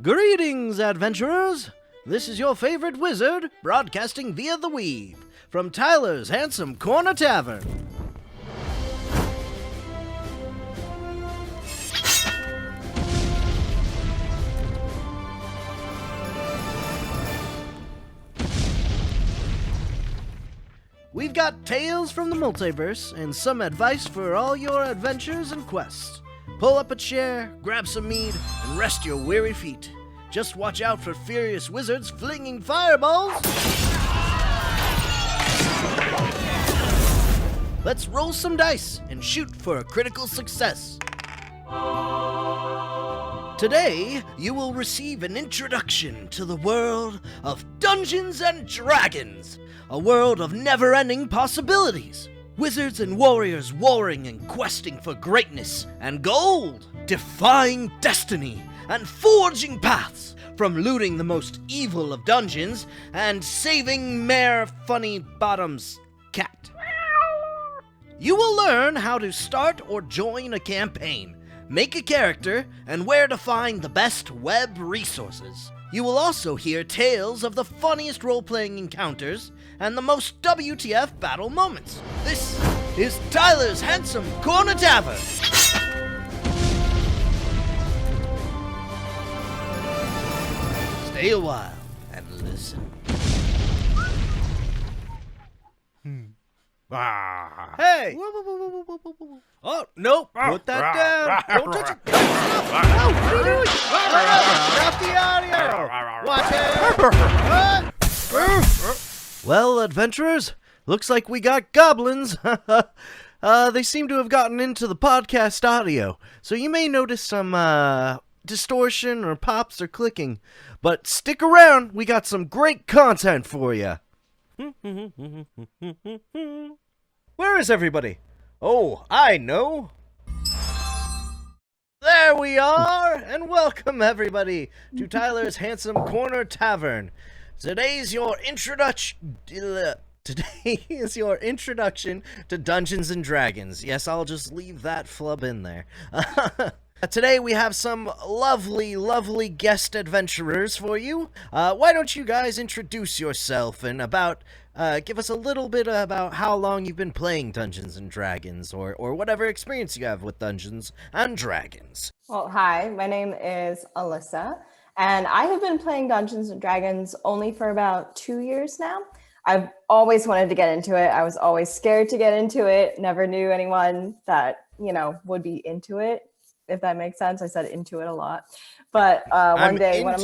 Greetings, adventurers! This is your favorite wizard, broadcasting via the Weave, from Tyler's Handsome Corner Tavern. We've got tales from the multiverse and some advice for all your adventures and quests. Pull up a chair, grab some mead, and rest your weary feet. Just watch out for furious wizards flinging fireballs. Let's roll some dice and shoot for a critical success. Today, you will receive an introduction to the world of Dungeons and Dragons, a world of never-ending possibilities. Wizards and warriors warring and questing for greatness and gold, defying destiny and forging paths, from looting the most evil of dungeons and saving Mayor Funny Bottom's cat. You will learn how to start or join a campaign, make a character, and where to find the best web resources. You will also hear tales of the funniest role-playing encounters and the most WTF battle moments. This is Tyler's Handsome Corner Tavern. Stay a while and listen. Hey! Oh, no! Put that down! Don't touch it! Stop! No! What are you doing? Stop the audio! Watch it! Well, adventurers, looks like we got goblins. They seem to have gotten into the podcast audio, so you may notice some distortion or pops or clicking. But stick around, we got some great content for you. Where is everybody? Oh, I know. There we are, and welcome everybody to Tyler's Handsome Corner Tavern. Today is your introduction to Dungeons and Dragons. Yes, I'll just leave that flub in there. Today we have some lovely, lovely guest adventurers for you. Why don't you guys introduce yourself and give us a little bit about how long you've been playing Dungeons and Dragons, or whatever experience you have with Dungeons and Dragons. Well, hi, my name is Alyssa, and I have been playing Dungeons and Dragons only for about 2 years now. I've always wanted to get into it. I was always scared to get into it. Never knew anyone that, would be into it, if that makes sense. I said into it a lot. But one day, one of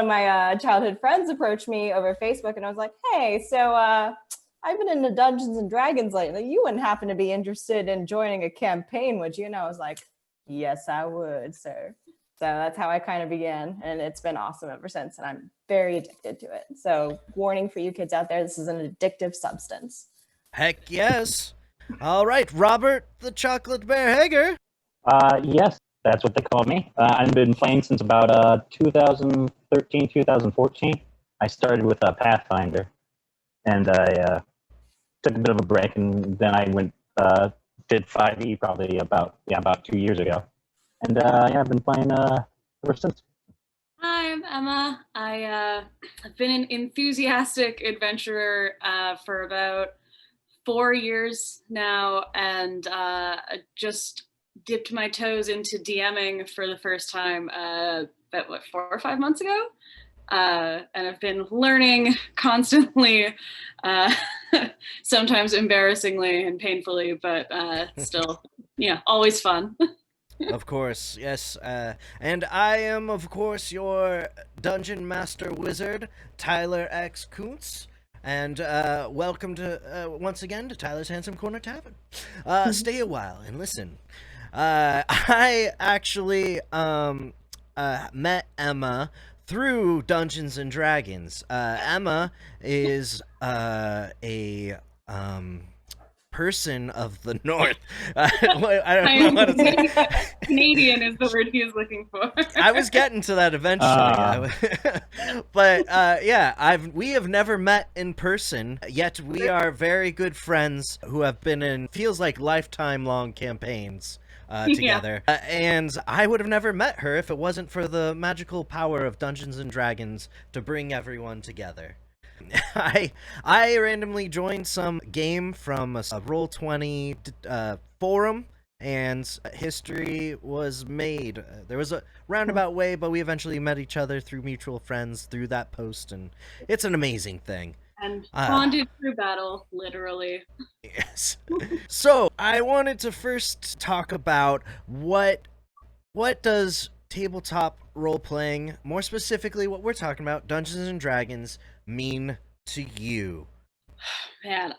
my childhood friends approached me over Facebook, and I was like, hey, so I've been into Dungeons and Dragons lately. You wouldn't happen to be interested in joining a campaign, would you? And I was like, yes, I would, sir. So that's how I kind of began, and it's been awesome ever since, and I'm very addicted to it. So warning for you kids out there, this is an addictive substance. Heck yes. All right, Robert the Chocolate Bear Hager. Yes, that's what they call me. I've been playing since about 2013, 2014. I started with Pathfinder, and I took a bit of a break, and then I did 5e probably about 2 years ago. And I've been playing ever since. Hi, I'm Emma. I've been an enthusiastic adventurer for about 4 years now, and I just dipped my toes into DMing for the first time about 4 or 5 months ago. And I've been learning constantly, sometimes embarrassingly and painfully, but still, always fun. Of course, yes. And I am, of course, your Dungeon Master Wizard, Tyler X. Kuntz. And welcome to once again to Tyler's Handsome Corner Tavern. Stay a while and listen. I actually met Emma through Dungeons and Dragons. Emma is a person of the North. I don't know what to say. Canadian is the word he is looking for. I was getting to that eventually. But we have never met in person, yet we are very good friends who have been in, feels like lifetime long campaigns together. And I would have never met her if it wasn't for the magical power of Dungeons and Dragons to bring everyone together. I randomly joined some game from a Roll20 forum, and history was made. There was a roundabout way, but we eventually met each other through mutual friends through that post, and it's an amazing thing. And bonded through battle, literally. Yes. So I wanted to first talk about what does tabletop role-playing, more specifically what we're talking about, Dungeons and Dragons, mean to you? Man,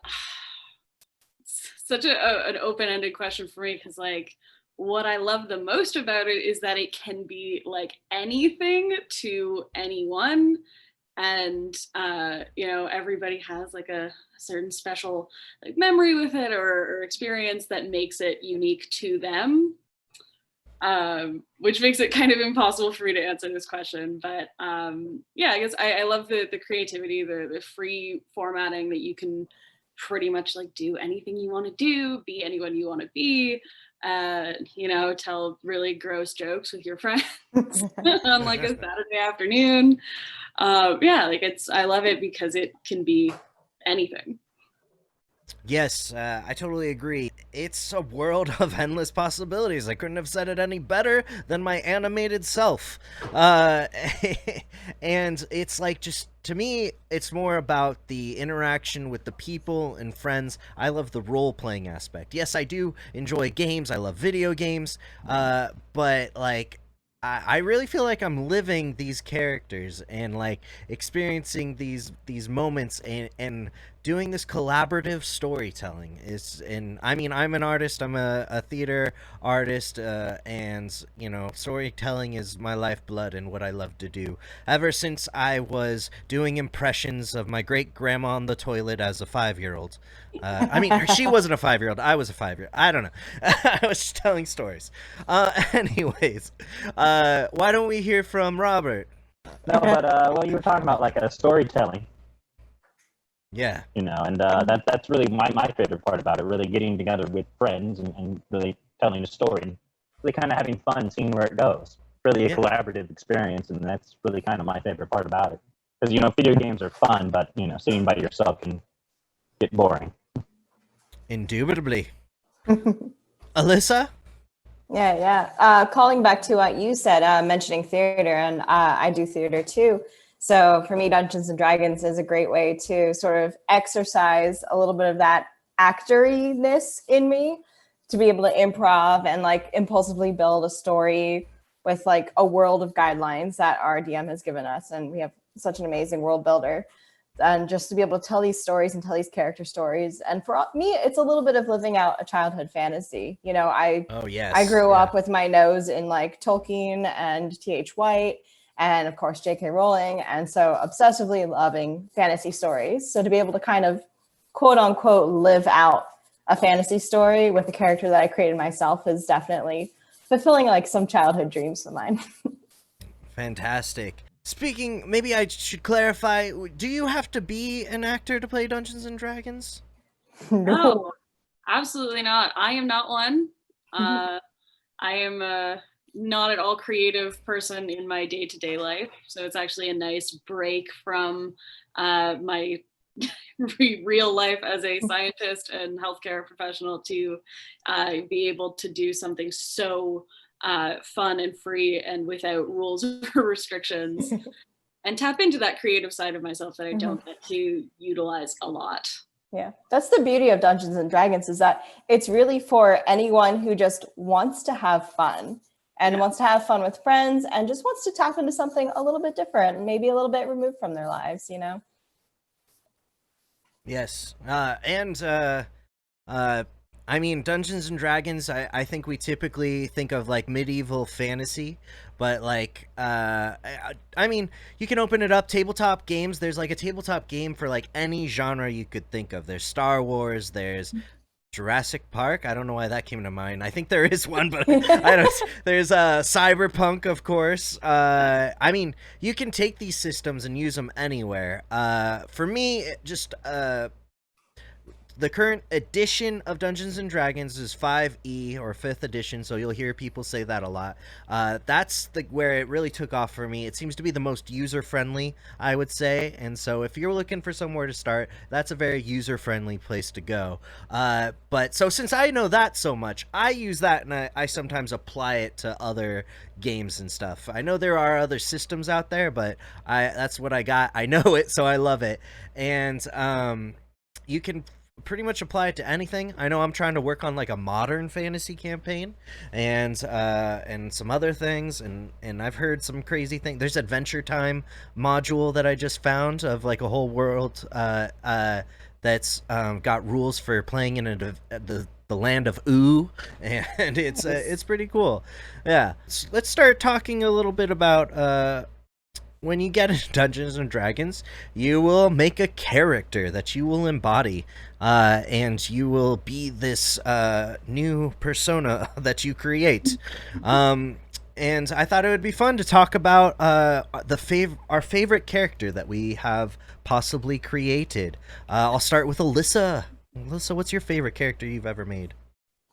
it's such an open-ended question for me, because like what I love the most about it is that it can be like anything to anyone, and everybody has like a certain special like memory with it or experience that makes it unique to them. Which makes it kind of impossible for me to answer this question. But yeah, I guess I love the creativity, the free formatting that you can pretty much like do anything you want to do, be anyone you want to be, tell really gross jokes with your friends on like a Saturday afternoon. Yeah, like I love it because it can be anything. Yes, I totally agree. It's a world of endless possibilities. I couldn't have said it any better than my animated self. And it's like, just to me, it's more about the interaction with the people and friends. I love the role-playing aspect. Yes, I do enjoy games. I love video games. But like, I really feel like I'm living these characters and like experiencing these moments and doing this collaborative storytelling. I'm an artist. I'm a theater artist, and storytelling is my lifeblood and what I love to do. Ever since I was doing impressions of my great grandma on the toilet as a 5-year-old. She wasn't a 5-year-old. I was a 5-year-old. I don't know. I was just telling stories. Anyways, why don't we hear from Robert? No, but you were talking about like a storytelling. Yeah. And that's really my favorite part about it, really getting together with friends and really telling a story and really kind of having fun, seeing where it goes. Really a collaborative experience, and that's really kind of my favorite part about it. Because, video games are fun, but, sitting by yourself can get boring. Indubitably. Alyssa? Yeah. Calling back to what you said, mentioning theater, and I do theater too. So for me, Dungeons and Dragons is a great way to sort of exercise a little bit of that actoriness in me, to be able to improv and like impulsively build a story with like a world of guidelines that our DM has given us. And we have such an amazing world builder. And just to be able to tell these stories and tell these character stories. And for me, it's a little bit of living out a childhood fantasy. I grew up with my nose in like Tolkien and T.H. White, and of course, J.K. Rowling. And so obsessively loving fantasy stories. So to be able to kind of quote unquote live out a fantasy story with a character that I created myself is definitely fulfilling like some childhood dreams of mine. Fantastic. Speaking, maybe I should clarify, do you have to be an actor to play Dungeons and Dragons? No, absolutely not. I am not one. I am not at all creative person in my day-to-day life. So it's actually a nice break from my real life as a scientist and healthcare professional to be able to do something so fun and free and without rules or restrictions, and tap into that creative side of myself that I don't get to utilize a lot. Yeah, that's the beauty of Dungeons and Dragons, is that it's really for anyone who just wants to have fun and wants to have fun with friends and just wants to tap into something a little bit different, maybe a little bit removed from their lives, Yes. Dungeons and Dragons, I think we typically think of like medieval fantasy, but like, you can open it up, tabletop games. There's like a tabletop game for like any genre you could think of. There's Star Wars, there's Jurassic Park. I don't know why that came to mind. I think there is one, but I don't. There's Cyberpunk, of course. You can take these systems and use them anywhere. For me, just the current edition of Dungeons and Dragons is 5e or 5th edition, so you'll hear people say that a lot. That's where it really took off for me. It seems to be the most user-friendly, I would say, and so if you're looking for somewhere to start, that's a very user-friendly place to go. But so since I know that so much, I use that and I sometimes apply it to other games and stuff. I know there are other systems out there, but that's what I got. I know it, so I love it. And you can pretty much apply it to anything. I know I'm trying to work on like a modern fantasy campaign and some other things, and I've heard some crazy things. There's Adventure Time module that I just found of like a whole world that's got rules for playing in the land of Ooh, and it's pretty cool. Yeah, so let's start talking a little bit about when you get into Dungeons and Dragons, you will make a character that you will embody, and you will be this new persona that you create. And I thought it would be fun to talk about our favorite character that we have possibly created. I'll start with Alyssa. Alyssa, what's your favorite character you've ever made?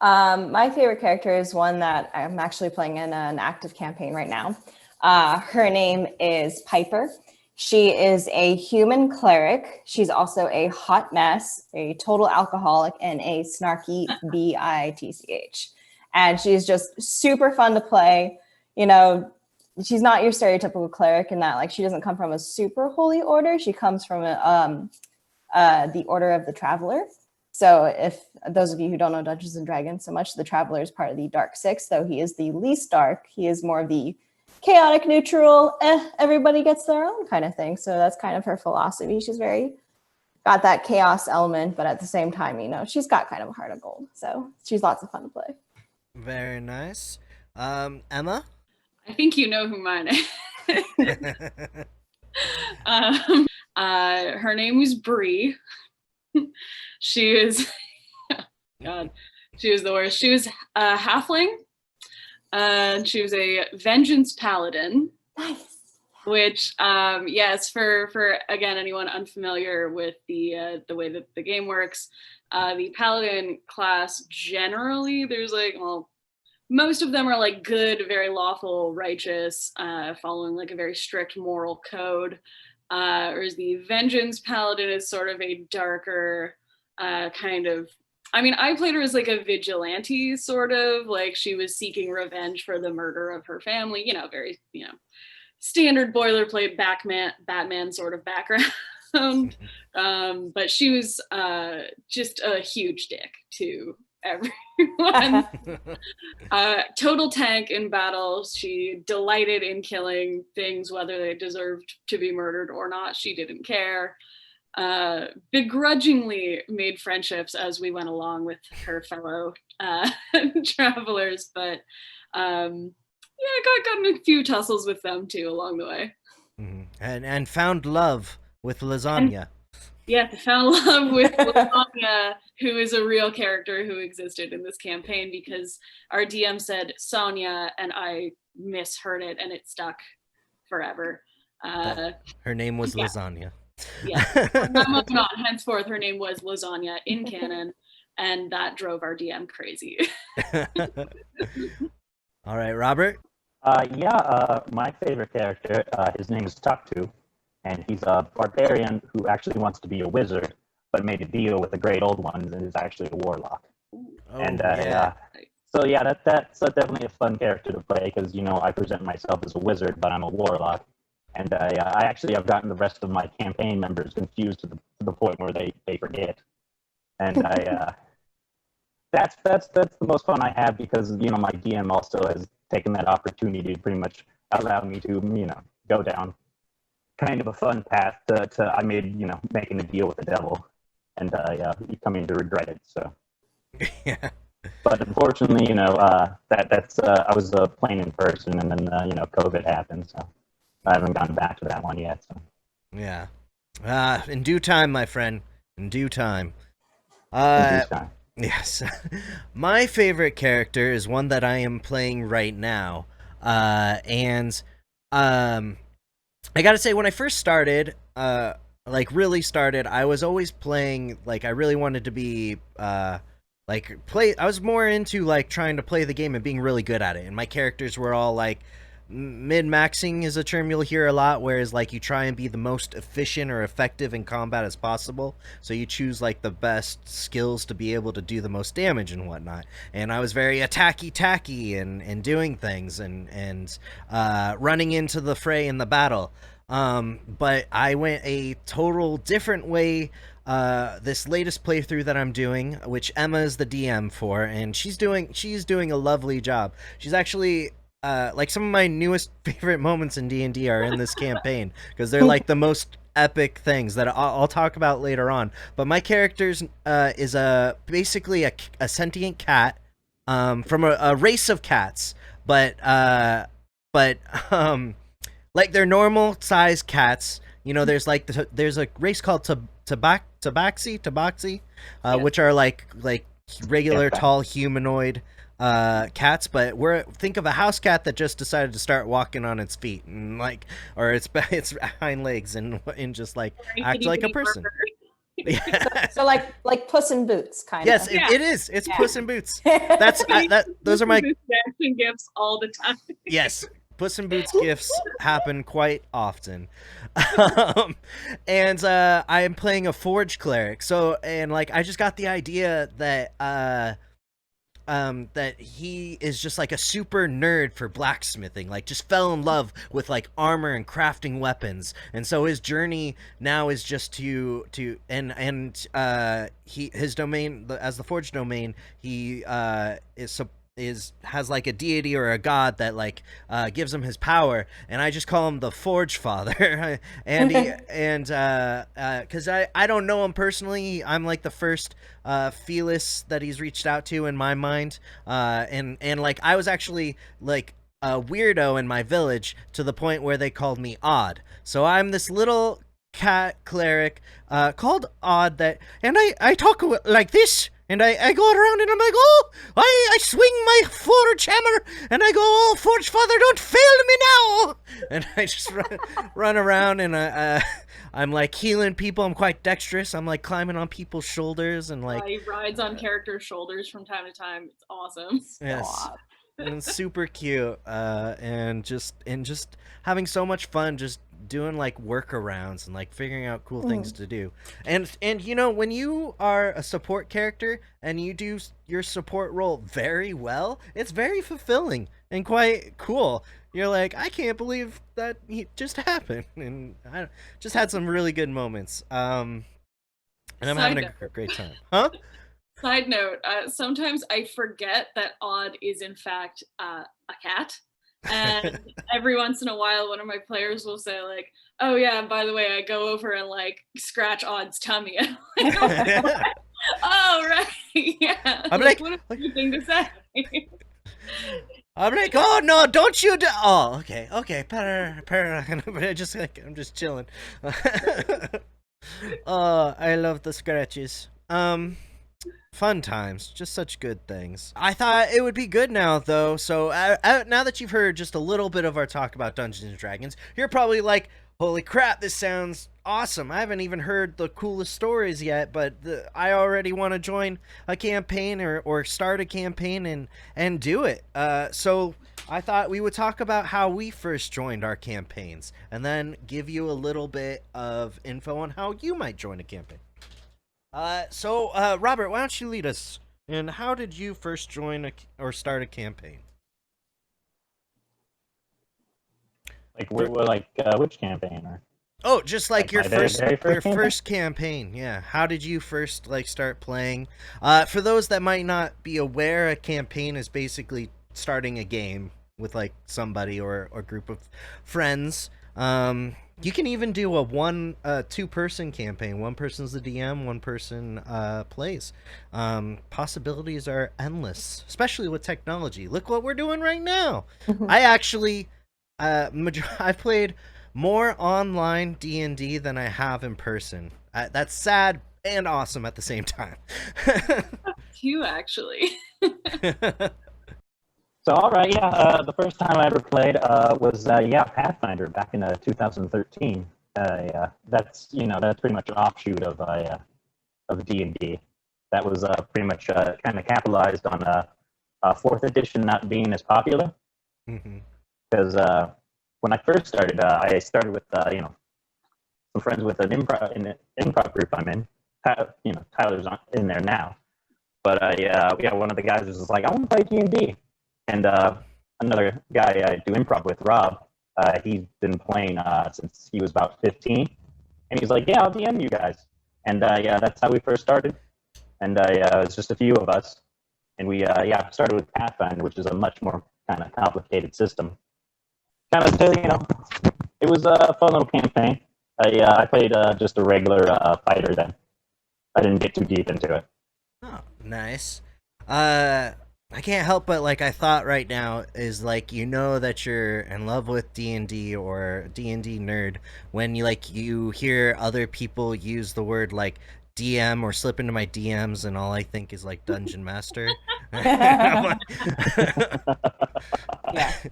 My favorite character is one that I'm actually playing in an active campaign right now. Her name is Piper. She is a human cleric. She's also a hot mess, a total alcoholic, and a snarky bitch. And she's just super fun to play. You know, she's not your stereotypical cleric in that, like, she doesn't come from a super holy order. She comes from the Order of the Traveler. So if those of you who don't know Dungeons and Dragons so much, the Traveler is part of the Dark Six, though he is the least dark. He is more of the chaotic neutral, everybody gets their own kind of thing. So that's kind of her philosophy. She's got that chaos element, but at the same time, you know, she's got kind of a heart of gold. So she's lots of fun to play. Very nice. Emma? I think you know who mine is. Her name was Bree. She is, God, she was the worst. She was a halfling. She was a vengeance paladin. Nice. Which, yes, for again, anyone unfamiliar with the way that the game works, the paladin class generally, there's like, well, most of them are like good, very lawful, righteous, following like a very strict moral code. Whereas the vengeance paladin is sort of a darker kind of, I mean, I played her as like a vigilante, sort of, like she was seeking revenge for the murder of her family, you know, very, you know, standard boilerplate Batman sort of background. But she was just a huge dick to everyone. Total tank in battle. She delighted in killing things, whether they deserved to be murdered or not. She didn't care. Begrudgingly made friendships as we went along with her fellow travelers, but yeah, got in a few tussles with them too along the way. Mm-hmm. And found love with Lasagna. Found love with Lasagna, who is a real character who existed in this campaign, because our DM said Sonia and I misheard it and it stuck forever. Her name was Lasagna. Yeah, moving on. Henceforth, her name was Lasagna in canon, and that drove our DM crazy. All right, Robert? My favorite character, his name is Taktu, and he's a barbarian who actually wants to be a wizard, but made a deal with the great old ones and is actually a warlock. So that's definitely a fun character to play, because, you know, I present myself as a wizard, but I'm a warlock. And I've gotten the rest of my campaign members confused to the point where they forget. And that's the most fun I have, because, you know, my DM also has taken that opportunity to pretty much allow me to, you know, go down kind of a fun path to making a deal with the devil, and coming to regret it. So yeah. But unfortunately, you know, that's I was playing in person, and then COVID happened, so I haven't gone back to that one yet. So. Yeah. In due time, my friend. In due time. In due time. Yes. My favorite character is one that I am playing right now. I gotta say, when I first started, like really started, I was always playing, like I really wanted to be like play I was more into like trying to play the game and being really good at it. And my characters were all like min-maxing is a term you'll hear a lot, whereas like you try and be the most efficient or effective in combat as possible. So you choose like the best skills to be able to do the most damage and whatnot. And I was very attacky and doing things and running into the fray in the battle. But I went a total different way this latest playthrough that I'm doing, which Emma is the DM for, and she's doing a lovely job. She's actually like some of my newest favorite moments in D&D are in this campaign because they're like the most epic things that I'll talk about later on. But my character's is basically a sentient cat from a race of cats, but like they're normal sized cats. You know, there's like there's a race called tabaxi, which are like regular tall humanoid cats, but think of a house cat that just decided to start walking on its feet and like, or its hind legs and just like act like a person. Yeah. So like Puss in Boots, kind of. Yes, it is. It's Puss in Boots. Those are my reaction gifs all the time. Yes. Puss in Boots gifts happen quite often. And I am playing a Forge Cleric. So, and like, I just got the idea that that he is just like a super nerd for blacksmithing, like just fell in love with like armor and crafting weapons. And so his journey now is just his domain, as the Forge domain, he has like a deity or a god that like gives him his power, and I just call him the Forge Father. And because I don't know him personally, I'm like the first Felis that he's reached out to in my mind, and like I was actually like a weirdo in my village to the point where they called me Odd. So I'm this little cat cleric called Odd and I talk like this. And I go around and I'm like, oh, I swing my forge hammer and I go, oh, Forge Father, don't fail me now. And I just run around and I'm like healing people. I'm quite dexterous. I'm like climbing on people's shoulders and like. He rides on characters' shoulders from time to time. It's awesome. Yes. And it's super cute. And just having so much fun just doing like workarounds and like figuring out cool things to do. And you know, when you are a support character and you do your support role very well, it's very fulfilling and quite cool. You're like, I can't believe that just happened, and I just had some really good moments. And I'm having a great time. Huh? Side note, sometimes I forget that Odd is in fact a cat. And every once in a while, one of my players will say like, oh yeah, and by the way, I go over and like scratch Odd's tummy. And I'm like, oh, right. Yeah. I'm like, what a good thing to say. I'm like, oh no, don't you oh, okay. I'm just chilling. Oh, I love the scratches. Fun times, just such good things. I thought it would be good now, though. So now that you've heard just a little bit of our talk about Dungeons and Dragons, you're probably like, holy crap, this sounds awesome. I haven't even heard the coolest stories yet, but I already want to join a campaign or start a campaign and do it. So I thought we would talk about how we first joined our campaigns and then give you a little bit of info on how you might join a campaign. So Robert, why don't you lead us? And how did you first join or start a campaign? Like, which campaign? Or? Oh, just like your very first campaign. Yeah. How did you first like start playing? For those that might not be aware, a campaign is basically starting a game with like somebody or a group of friends. You can even do a two-person campaign. One person's the DM, one person plays. Possibilities are endless, especially with technology. Look what we're doing right now. I actually, I've played more online D&D than I have in person. That's sad and awesome at the same time. You actually. So, all right, yeah, the first time I ever played was Pathfinder back in 2013. That's pretty much an offshoot of D&D. That was pretty much kind of capitalized on fourth edition not being as popular. Because when I first started, I started with some friends with an improv group I'm in. Tyler's in there now, but one of the guys was just like, I want to play D&D, and another guy I do improv with, Rob. He's been playing since he was about 15, and he's like, yeah, I'll DM you guys, and that's how we first started, and it's just a few of us, and we started with Pathfinder, which is a much more kind of complicated system. Kind of, it was a fun little campaign. I played just a regular fighter then. I didn't get too deep into it. Oh, nice. I can't help but I thought right now is that you're in love with D&D or D&D nerd when you hear other people use the word DM or slip into my DMs, and all I think is Dungeon Master. Yeah,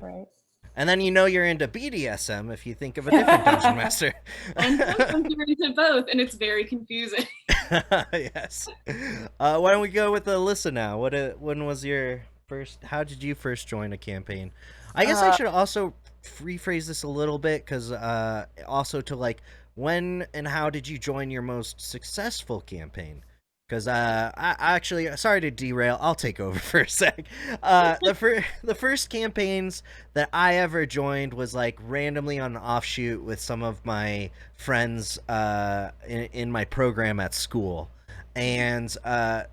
right. And then you're into BDSM if you think of a different Dungeon Master. And sometimes you're into both, and it's very confusing. Yes. Why don't we go with Alyssa now? When was your first? How did you first join a campaign? I guess I should also rephrase this a little bit, because also to when and how did you join your most successful campaign? Because I actually, sorry to derail, I'll take over for a sec. The first campaigns that I ever joined was randomly on an offshoot with some of my friends in my program at school. And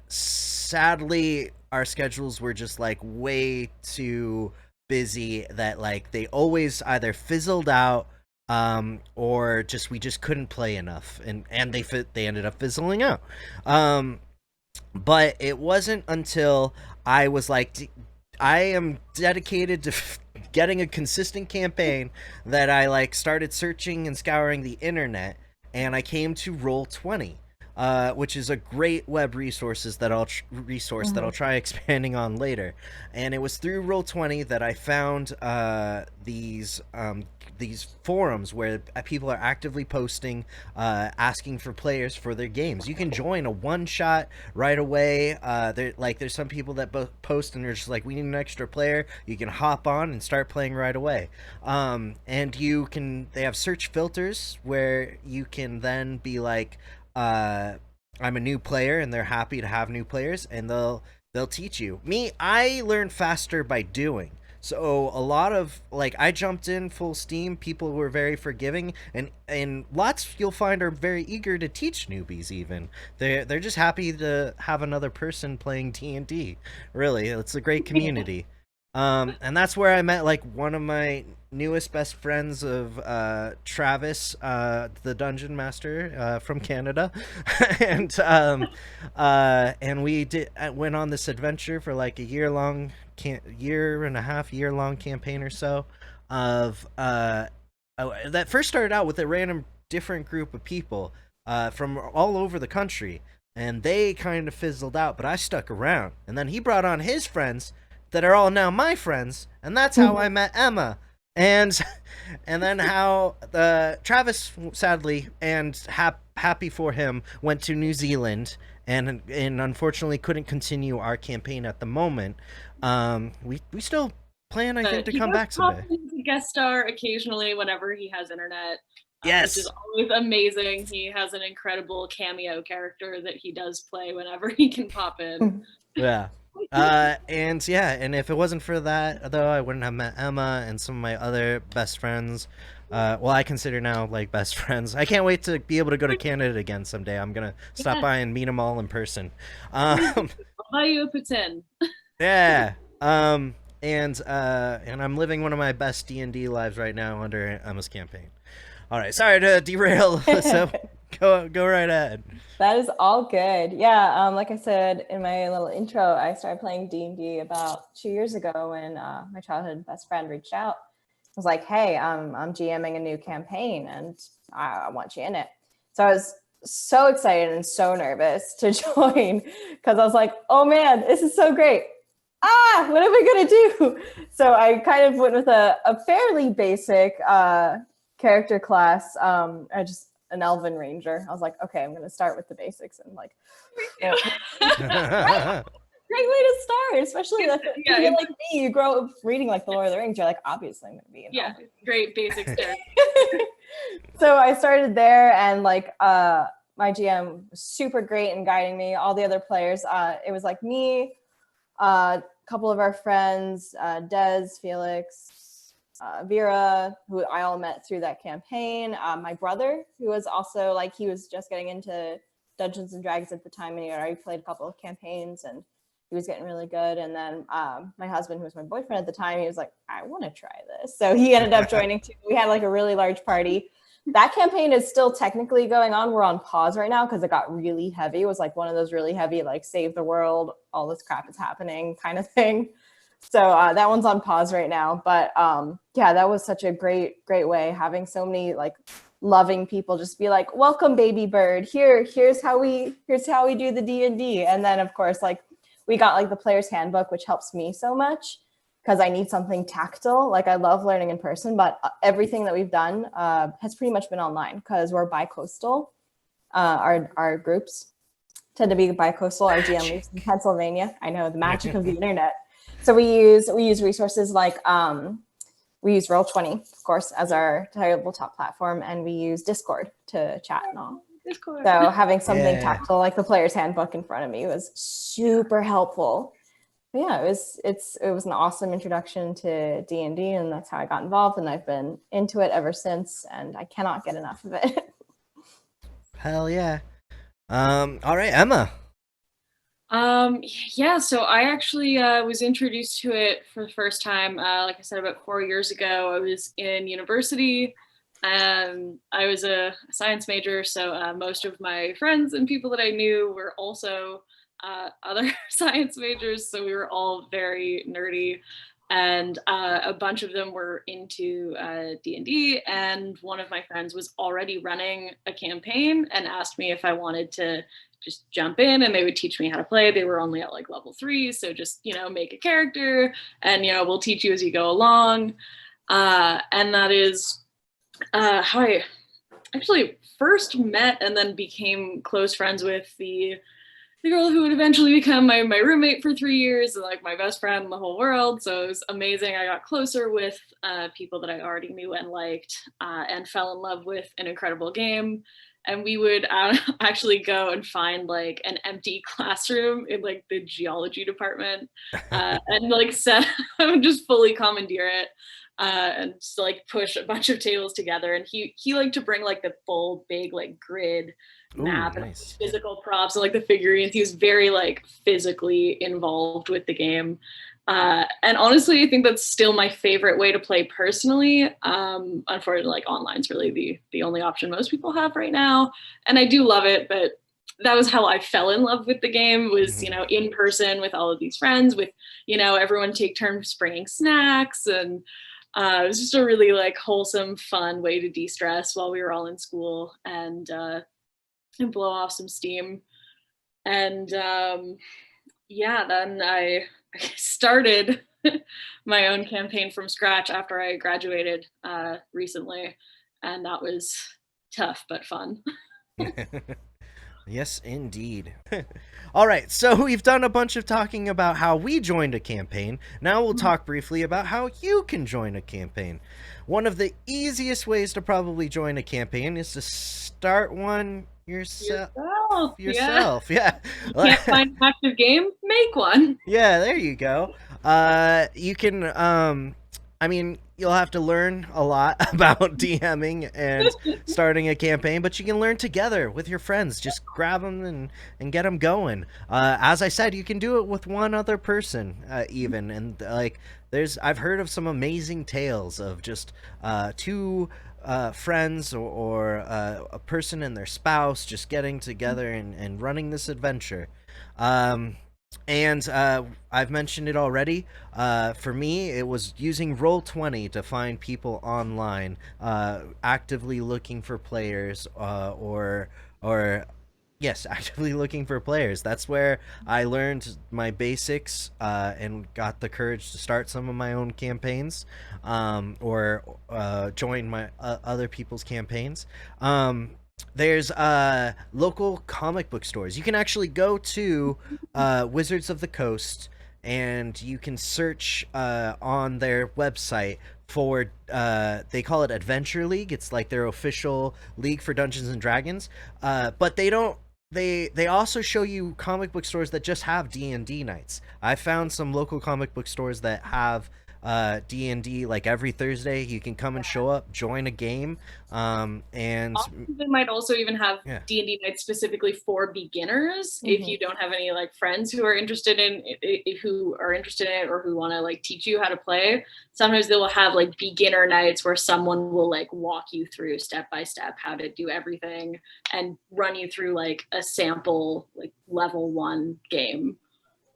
sadly, our schedules were just way too busy that they always either fizzled out or we just couldn't play enough, and they ended up fizzling out. But it wasn't until I was I am dedicated to getting a consistent campaign that I started searching and scouring the internet, and I came to Roll20. Which is a great web resource that I'll try expanding on later. And it was through Roll20 that I found these forums where people are actively posting, asking for players for their games. You can join a one-shot right away. There's some people that post and they're just we need an extra player. You can hop on and start playing right away. And they have search filters where you can then be I'm a new player, and they're happy to have new players, and they'll teach you. Me, I learn faster by doing. So a lot of I jumped in full steam. People were very forgiving, and lots you'll find are very eager to teach newbies. Even they're just happy to have another person playing D&D. Really, it's a great community. And that's where I met one of my newest best friends of Travis, the Dungeon Master from Canada, and we went on this adventure for a year and a half long campaign or so of that first started out with a random different group of people from all over the country, and they kind of fizzled out, but I stuck around, and then he brought on his friends that are all now my friends, and that's how I met Emma. And then how Travis, sadly, and happy for him, went to New Zealand and unfortunately couldn't continue our campaign at the moment. We still plan, I think, to come back someday. He guest star occasionally whenever he has internet. Yes, which is always amazing. He has an incredible cameo character that he does play whenever he can pop in. Yeah. And if it wasn't for that, though, I wouldn't have met Emma and some of my other best friends. I consider now best friends. I can't wait to be able to go to Canada again someday. I'm gonna stop by and meet them all in person. I'll buy you a poutine. Yeah. And I'm living one of my best D&D lives right now under Emma's campaign. All right, sorry to derail. So go right ahead. That is all good. Yeah, like I said in my little intro, I started playing D&D about 2 years ago when my childhood best friend reached out. I was like, hey, I'm GMing a new campaign and I want you in it. So I was so excited and so nervous to join because I was like, oh man, this is so great. What am I going to do? So I kind of went with a fairly basic character class, I just an elven ranger. I was like, okay, I'm gonna start with the basics and like great way to start, especially if you're like me, you grow up reading like the Lord of the Rings, you're like, obviously I'm gonna be an elven. Great basic start. So I started there, and like my GM was super great in guiding me. All the other players, it was like me, a couple of our friends, Des, Felix, Vera, who I all met through that campaign. My brother, who was also like, he was just getting into Dungeons and Dragons at the time, and he had already played a couple of campaigns, and he was getting really good. And then my husband, who was my boyfriend at the time, he was like, I want to try this. So he ended up joining too. We had like a really large party. That campaign is still technically going on. We're on pause right now because it got really heavy. It was like one of those really heavy, like save the world, all this crap is happening kind of thing. So that one's on pause right now. But yeah, that was such a great way, having so many like loving people just be like, welcome, baby bird. Here's how we do the D&D. And then of course, like we got like the player's handbook, which helps me so much because I need something tactile. Like I love learning in person, but everything that we've done has pretty much been online because we're bi-coastal. Our groups tend to be bi-coastal. Our GM lives in Pennsylvania. I know, the magic of the internet. So we use resources like we use Roll20, of course, as our tabletop platform, and we use Discord to chat and all. Discord. So having something tactile like the player's handbook in front of me was super helpful. But yeah, it was an awesome introduction to D&D, and that's how I got involved, and I've been into it ever since, and I cannot get enough of it. Hell yeah. All right, Emma. Yeah, so I actually was introduced to it for the first time, like I said, about 4 years ago. I was in university, and I was a science major, so most of my friends and people that I knew were also other science majors, so we were all very nerdy, and a bunch of them were into D&D, and one of my friends was already running a campaign and asked me if I wanted to just jump in, and they would teach me how to play. They were only at like level 3, so just, make a character, and we'll teach you as you go along. And that is how I actually first met and then became close friends with the girl who would eventually become my roommate for 3 years, and like my best friend in the whole world. So it was amazing. I got closer with people that I already knew and liked, and fell in love with an incredible game. And we would actually go and find like an empty classroom in like the geology department, and like just fully commandeer it, and just like push a bunch of tables together. And he liked to bring like the full big like grid map. Ooh, nice. And physical props and like the figurines. He was very like physically involved with the game. And honestly, I think that's still my favorite way to play personally. Unfortunately, like online's really the only option most people have right now. And I do love it, but that was how I fell in love with the game, was, in person with all of these friends, with, everyone take turns bringing snacks. And it was just a really like wholesome, fun way to de-stress while we were all in school, and blow off some steam. And then I started my own campaign from scratch after I graduated recently, and that was tough but fun. Yes, indeed. All right, so we've done a bunch of talking about how we joined a campaign. Now we'll talk briefly about how you can join a campaign. One of the easiest ways to probably join a campaign is to start one yourself. Yeah. Can't find an active game? Make one. Yeah, there you go. You can, you'll have to learn a lot about DMing and starting a campaign, but you can learn together with your friends. Just grab them and get them going. As I said, you can do it with one other person, even. And like, I've heard of some amazing tales of just two friends or a person and their spouse just getting together and running this adventure. And I've mentioned it already. For me, it was using Roll20 to find people online, actively looking for players, or Yes, actively looking for players. That's where I learned my basics and got the courage to start some of my own campaigns, or join my other people's campaigns. There's local comic book stores. You can actually go to Wizards of the Coast, and you can search on their website for they call it Adventure League. It's like their official league for Dungeons and Dragons. But they don't they also show you comic book stores that just have D&D nights. I found some local comic book stores that have D&D like every Thursday. You can come and show up, join a game, and They might also even have Yeah. D&D nights specifically for beginners. If you don't have any like friends who are interested in it or who want to like teach you how to play, sometimes they will have like beginner nights where someone will like walk you through step by step how to do everything and run you through like a sample like level 1 game,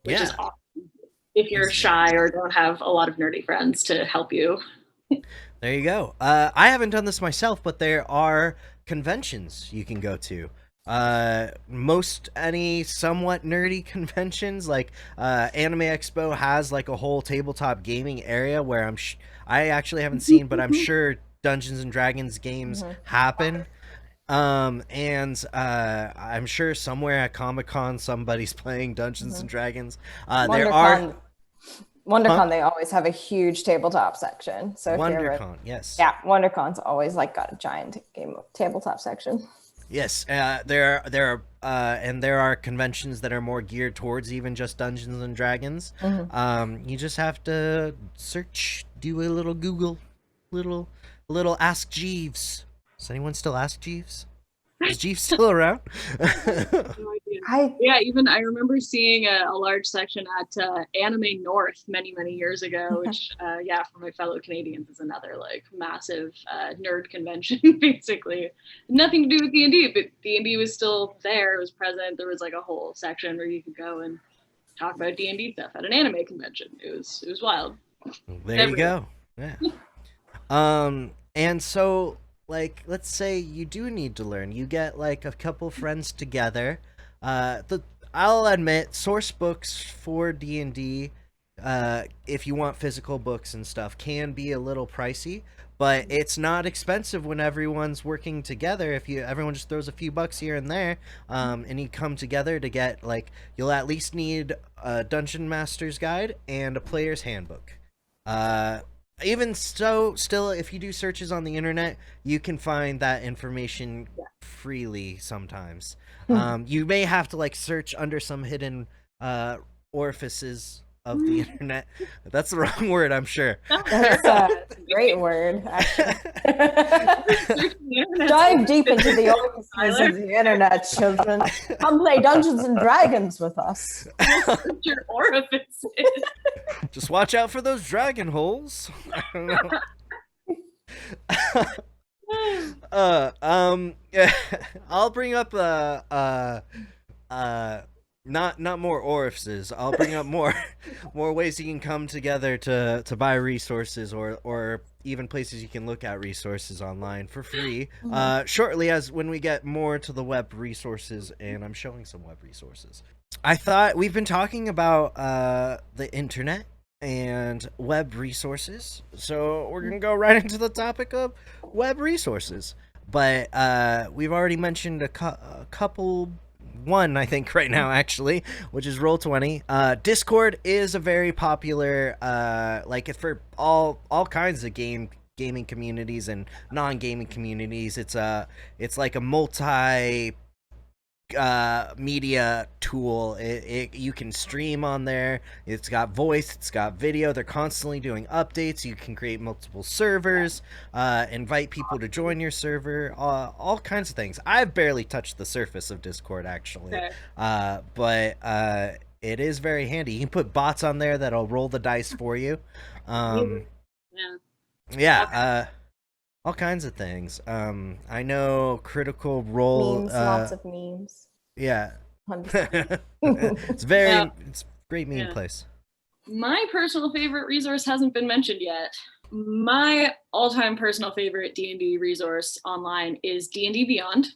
which is awesome if you're shy or don't have a lot of nerdy friends to help you. There you go. I haven't done this myself, but there are conventions you can go to. Most any somewhat nerdy conventions, like Anime Expo, has like a whole tabletop gaming area where I actually haven't seen, but I'm sure Dungeons and Dragons games happen. And I'm sure somewhere at Comic-Con somebody's playing Dungeons and Dragons. There are WonderCon, they always have a huge tabletop section. So WonderCon, yes. Yeah, WonderCon's always like got a giant tabletop section. Yes, there are conventions that are more geared towards even just Dungeons and Dragons. You just have to search, do a little Google, little Ask Jeeves. Does anyone still ask Jeeves? Is Jeeves still around? No idea. Even I remember seeing a large section at Anime North many years ago, which for my fellow Canadians is another like massive nerd convention. Basically nothing to do with D&D, but D&D was still there. It was present. There was like a whole section where you could go and talk about D&D stuff at an anime convention. It was wild. There you go. Yeah. And so, like, let's say you do need to learn. You get like a couple friends together. I'll admit, source books for D&D, if you want physical books and stuff, can be a little pricey, but it's not expensive when everyone's working together. If everyone just throws a few bucks here and there, and you come together to get, like, you'll at least need a Dungeon Master's Guide and a Player's Handbook. Even so, still, if you do searches on the internet, you can find that information freely sometimes. You may have to like search under some hidden orifices of the internet. That's the wrong word, I'm sure. That's a great word, actually. Dive deep into the orifices of the internet, children. Come play Dungeons and Dragons with us. Your orifices. Just watch out for those dragon holes. I don't know. I'll bring up not more orifices. I'll bring up more ways you can come together to buy resources or even places you can look at resources online for free. Shortly, as when we get more to the web resources, and I'm showing some web resources. I thought we've been talking about the internet and web resources, so we're gonna go right into the topic of web resources. But we've already mentioned a couple. One, I think, right now, actually, which is Roll20. Discord is a very popular, like, for all kinds of gaming communities and non-gaming communities. It's like a multi media tool. You can stream on there. It's got voice, it's got video. They're constantly doing updates. You can create multiple servers, invite people to join your server, all kinds of things. I've barely touched the surface of Discord, actually. But it is very handy. You can put bots on there that'll roll the dice for you. All kinds of things. I know Critical Role. Memes, lots of memes. Yeah. It's a great meme place. My personal favorite resource hasn't been mentioned yet. My all-time personal favorite D&D resource online is D&D Beyond.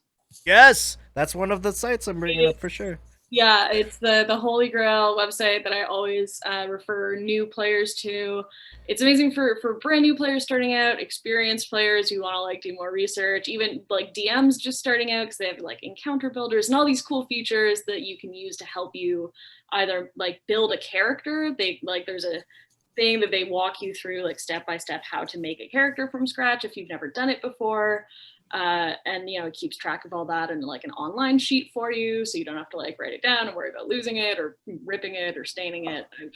Yes, that's one of the sites I'm bringing up for sure. Yeah, it's the Holy Grail website that I always refer new players to. It's amazing for brand new players starting out, experienced players who want to like do more research, even like DMs just starting out because they have like encounter builders and all these cool features that you can use to help you either like build a character. They like there's a thing that they walk you through like step by step how to make a character from scratch if you've never done it before. And you know, it keeps track of all that in like an online sheet for you, so you don't have to like write it down and worry about losing it or ripping it or staining it. I've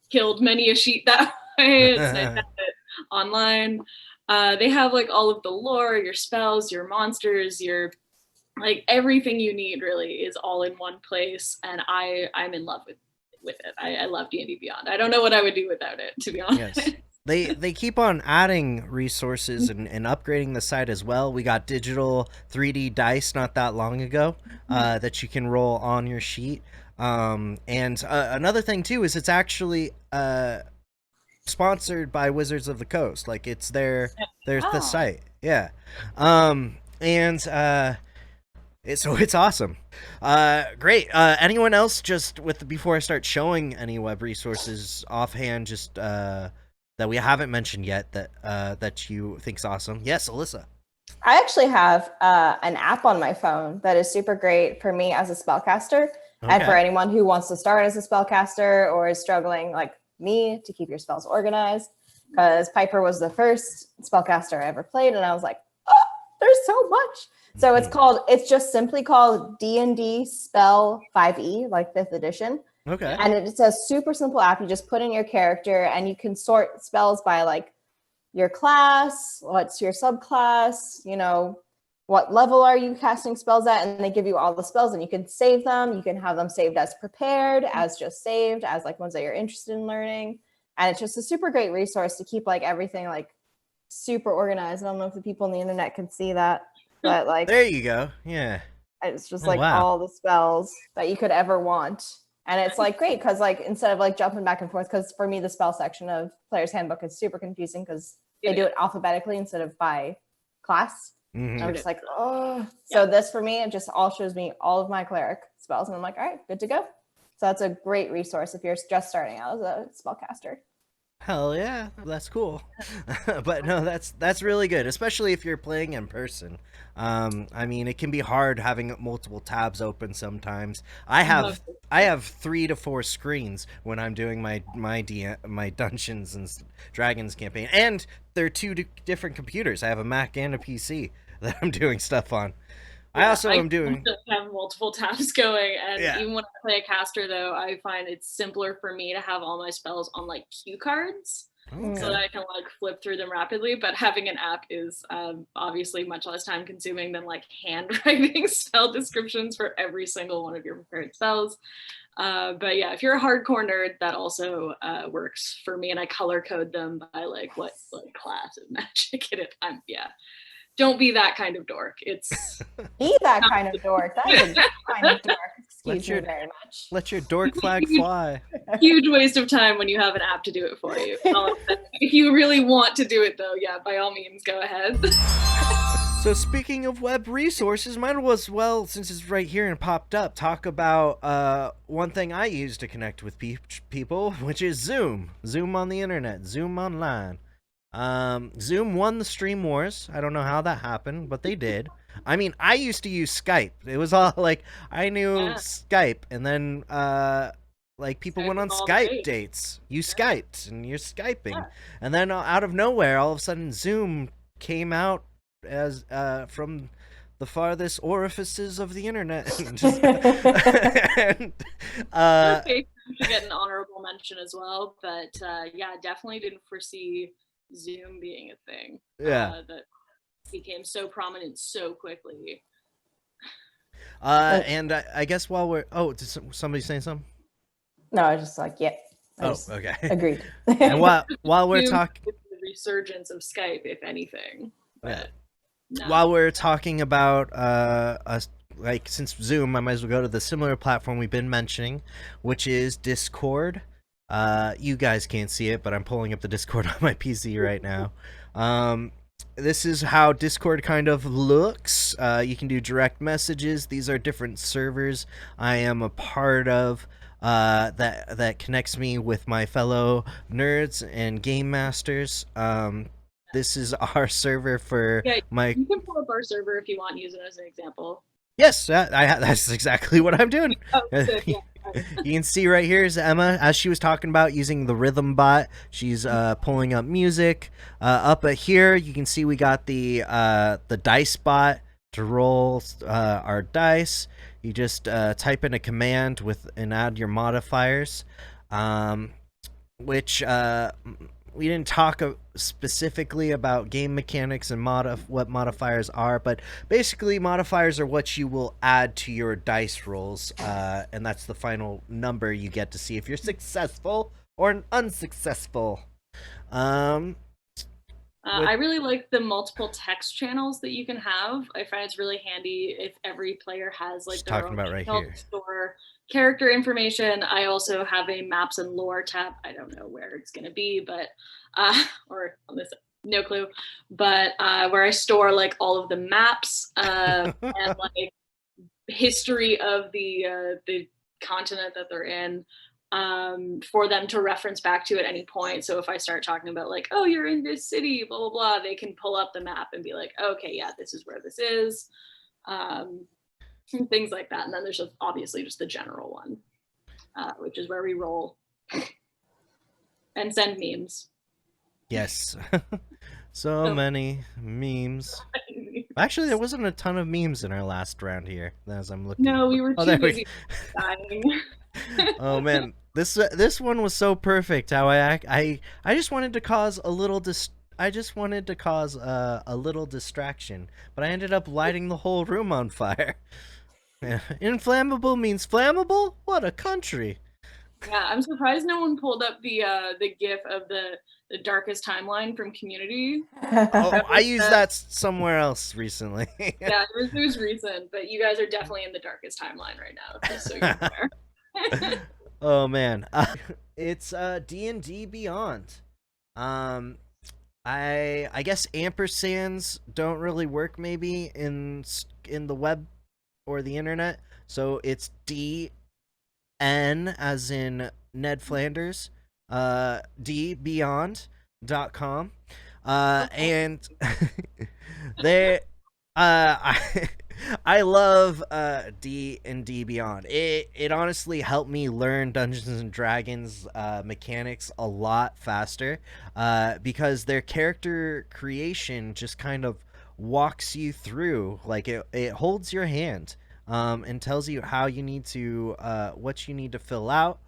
killed many a sheet that way. It's nice to have it online. They have like all of the lore, your spells, your monsters, your like everything you need really is all in one place, and I'm in love with it. I love D&D Beyond. I don't know what I would do without it, to be honest. Yes. They keep on adding resources and upgrading the site as well. We got digital 3D dice not that long ago that you can roll on your sheet. And another thing too is it's actually sponsored by Wizards of the Coast. Like it's their the site. Yeah. So it's awesome. Great. Anyone else just before I start showing any web resources offhand, just that we haven't mentioned yet that you think's awesome? Yes, Alyssa. I actually have an app on my phone that is super great for me as a spellcaster, and for anyone who wants to start as a spellcaster or is struggling like me to keep your spells organized. Because Piper was the first spellcaster I ever played, and I was like, oh, there's so much. So it's just simply called D&D Spell 5e, like 5th edition. Okay. And it's a super simple app. You just put in your character and you can sort spells by like your class, what's your subclass, you know, what level are you casting spells at, and they give you all the spells and you can save them. You can have them saved as prepared, as just saved, as like ones that you're interested in learning. And it's just a super great resource to keep like everything like super organized. I don't know if the people on the internet can see that, but like there you go. Yeah. It's just like all the spells that you could ever want. And it's like great because like instead of like jumping back and forth, because for me the spell section of Player's Handbook is super confusing because they do it alphabetically instead of by class. Mm-hmm. I'm just like, oh. So this for me, it just all shows me all of my cleric spells, and I'm like, all right, good to go. So that's a great resource if you're just starting out as a spellcaster. Hell yeah, that's cool. But no, that's really good, especially if you're playing in person. I mean, it can be hard having multiple tabs open sometimes. I have 3 to 4 screens when I'm doing my Dungeons and Dragons campaign, and they're 2 different computers. I have a Mac and a PC that I'm doing stuff on. I also am doing have multiple tabs going, and even when I play a caster, though, I find it's simpler for me to have all my spells on like cue cards, so that I can like flip through them rapidly. But having an app is obviously much less time consuming than like handwriting spell descriptions for every single one of your prepared spells. But yeah, if you're a hardcore nerd, that also works for me, and I color code them by like what like class of magic it is. Don't be that kind of dork. It's be that kind of dork. That is a good kind of dork. Excuse me very much. Let your dork flag fly. Huge waste of time when you have an app to do it for you. If you really want to do it, though, yeah, by all means, go ahead. So speaking of web resources, might as well, since it's right here and popped up, talk about one thing I use to connect with people, which is Zoom. Zoom on the internet. Zoom online. Zoom won the stream wars. I don't know how that happened, but they did. I mean, I used to use Skype. It was all like, I knew Skype, and then like people went on Skype dates. You Skyped, and you're Skyping, and then out of nowhere, all of a sudden, Zoom came out as from the farthest orifices of the internet. And should get an honorable mention as well, but definitely didn't foresee Zoom being a thing that became so prominent so quickly. And I guess while we're did somebody say something? No, I was just like, okay, agreed. And while we're talking, the resurgence of Skype, if anything. But while we're talking about like since Zoom, I might as well go to the similar platform we've been mentioning, which is Discord. You guys can't see it, but I'm pulling up the Discord on my PC right now. this is how Discord kind of looks. You can do direct messages. These are different servers I am a part of that connects me with my fellow nerds and game masters. This is our server for Yeah, my. you can pull up our server if you want, use it as an example. Yes, that's exactly what I'm doing. Oh, sick, yeah. You can see right here is Emma, as she was talking about using the rhythm bot. She's pulling up music. Up at here, you can see we got the dice bot to roll our dice. You just type in a command and add your modifiers, which we didn't talk specifically about game mechanics and what modifiers are, but basically modifiers are what you will add to your dice rolls, and that's the final number you get to see if you're successful or unsuccessful. I really like the multiple text channels that you can have. I find it's really handy if every player has like their own about right channel here. to store character information. I also have a maps and lore tab. I don't know where it's going to be, but or on this, no clue, but where I store like all of the maps and like history of the continent that they're in, for them to reference back to at any point. So if I start talking about like, oh, you're in this city, blah, blah, blah, they can pull up the map and be like, okay, yeah, this is where this is. And things like that. And then there's obviously just the general one, which is where we roll and send memes. Yes. So many memes. Actually, there wasn't a ton of memes in our last round here, as I'm looking. No, we were too busy dying. Oh man, this one was so perfect. How I just wanted to cause a little a little distraction, but I ended up lighting the whole room on fire. Inflammable means flammable? What a country! Yeah, I'm surprised no one pulled up the GIF of the darkest timeline from Community. Oh, I used that somewhere else recently. Yeah, it was recent, but you guys are definitely in the darkest timeline right now, just so you're aware. Oh man, it's D&D Beyond. I guess ampersands don't really work maybe in the web or the internet, so it's DN as in Ned Flanders, dbeyond.com, and they I love D&D Beyond. It honestly helped me learn Dungeons and Dragons mechanics a lot faster, because their character creation just kind of walks you through, like it holds your hand, and tells you how you need to what you need to fill out,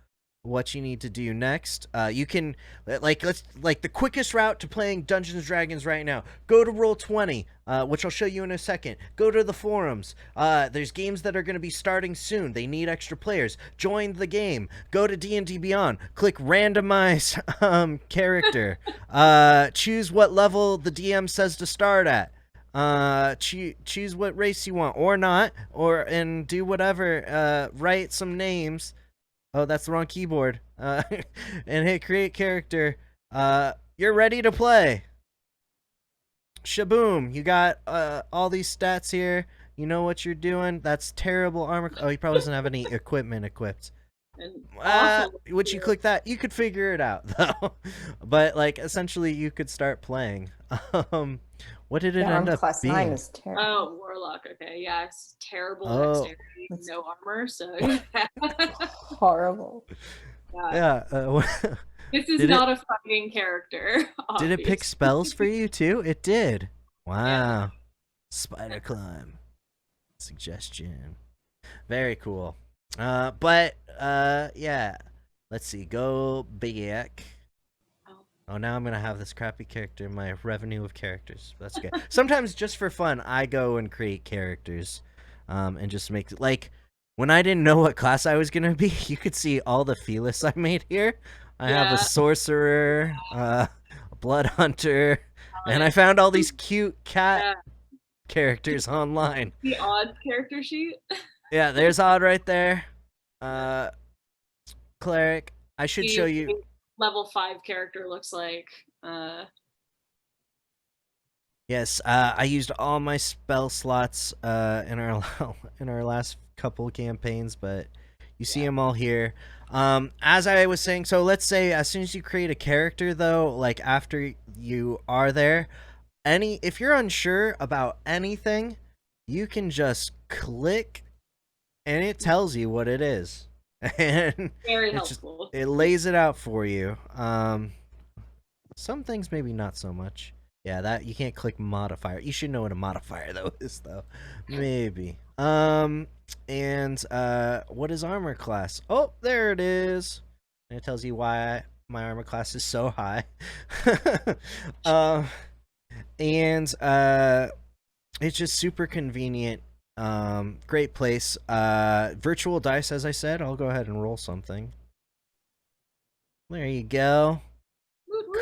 what you need to do next. You can the quickest route to playing Dungeons and Dragons right now. Go to Roll20, which I'll show you in a second. Go to the forums. There's games that are going to be starting soon. They need extra players. Join the game. Go to D&D Beyond. Click randomize character. Choose what level the DM says to start at. Choose what race you want or not, and do whatever. Write some names. Oh, that's the wrong keyboard. And hit create character. You're ready to play. Shaboom. You got all these stats here. You know what you're doing. That's terrible armor. Oh, he probably doesn't have any equipment equipped. Once you click that, you could figure it out though. But like essentially you could start playing. What did it end up class being? 9 is terrible. Oh, Warlock. Okay, yeah, it's terrible dexterity, no armor, so horrible. Yeah. This is not a fighting character. Did it pick spells for you too? It did. Wow. Yeah. Spider climb. Suggestion. Very cool. But yeah. Let's see. Go back. Oh, now I'm gonna have this crappy character in my revenue of characters. That's good. Sometimes, just for fun, I go and create characters, and just make like when I didn't know what class I was gonna be. You could see all the Felis I made here. I have a sorcerer, a blood hunter, and I found all these cute cat characters online. The odds character sheet. Yeah, there's Odd right there. Cleric. I should show you. Level 5 character looks like. Yes, I used all my spell slots in our in our last couple campaigns, but you see them all here. As I was saying, so let's say as soon as you create a character, though, like after you are there, if you're unsure about anything, you can just click, and it tells you what it is, and Very it just helpful. it lays it out for you. Some things maybe not so much. Yeah, that you can't click modifier. You should know what a modifier though is though. Maybe. And what is armor class? Oh, there it is. And it tells you why my armor class is so high. um and it's just super convenient. Great place. Virtual dice, as I said. I'll go ahead and roll something. There you go.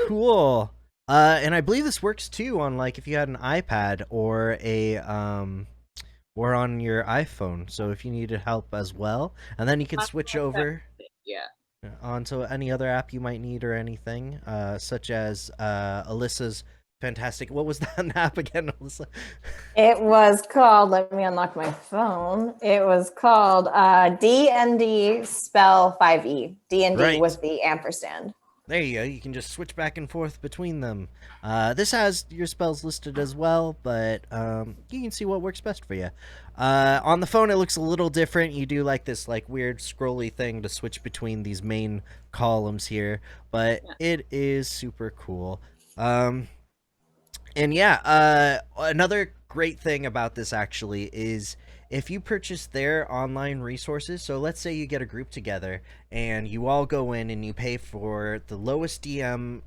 Cool. And I believe this works too on like if you had an iPad or or on your iPhone. So if you needed help as well, and then you can switch over onto any other app you might need or anything, such as Alyssa's fantastic. What was that app again, Alyssa? It was called. Let me unlock my phone. It was called D&D Spell 5e. D&D Right. with the ampersand. There you go. You can just switch back and forth between them. This has your spells listed as well, but you can see what works best for you. On the phone, it looks a little different. You do like this like weird scrolly thing to switch between these main columns here, but it is super cool. And yeah, another great thing about this actually is if you purchase their online resources, so let's say you get a group together and you all go in and you pay for the lowest DM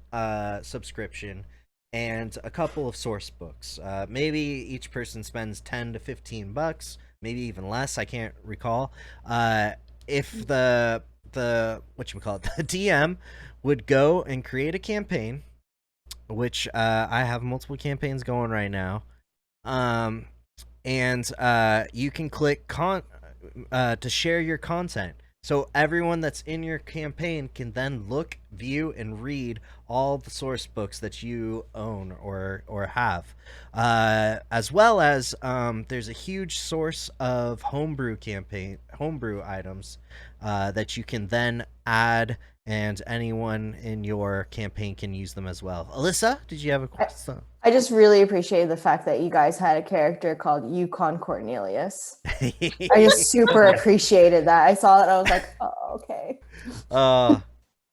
subscription and a couple of source books. Maybe each person spends 10 to 15 bucks, maybe even less, I can't recall. If the the DM would go and create a campaign, which I have multiple campaigns going right now. And you can click to share your content. So everyone that's in your campaign can then look, view, and read all the source books that you own or have. As well as there's a huge source of homebrew items that you can then add, and anyone in your campaign can use them as well. Alyssa, did you have a question? I just really appreciate the fact that you guys had a character called Yukon Cornelius. I just super appreciated that. I saw it, I was like, oh, okay.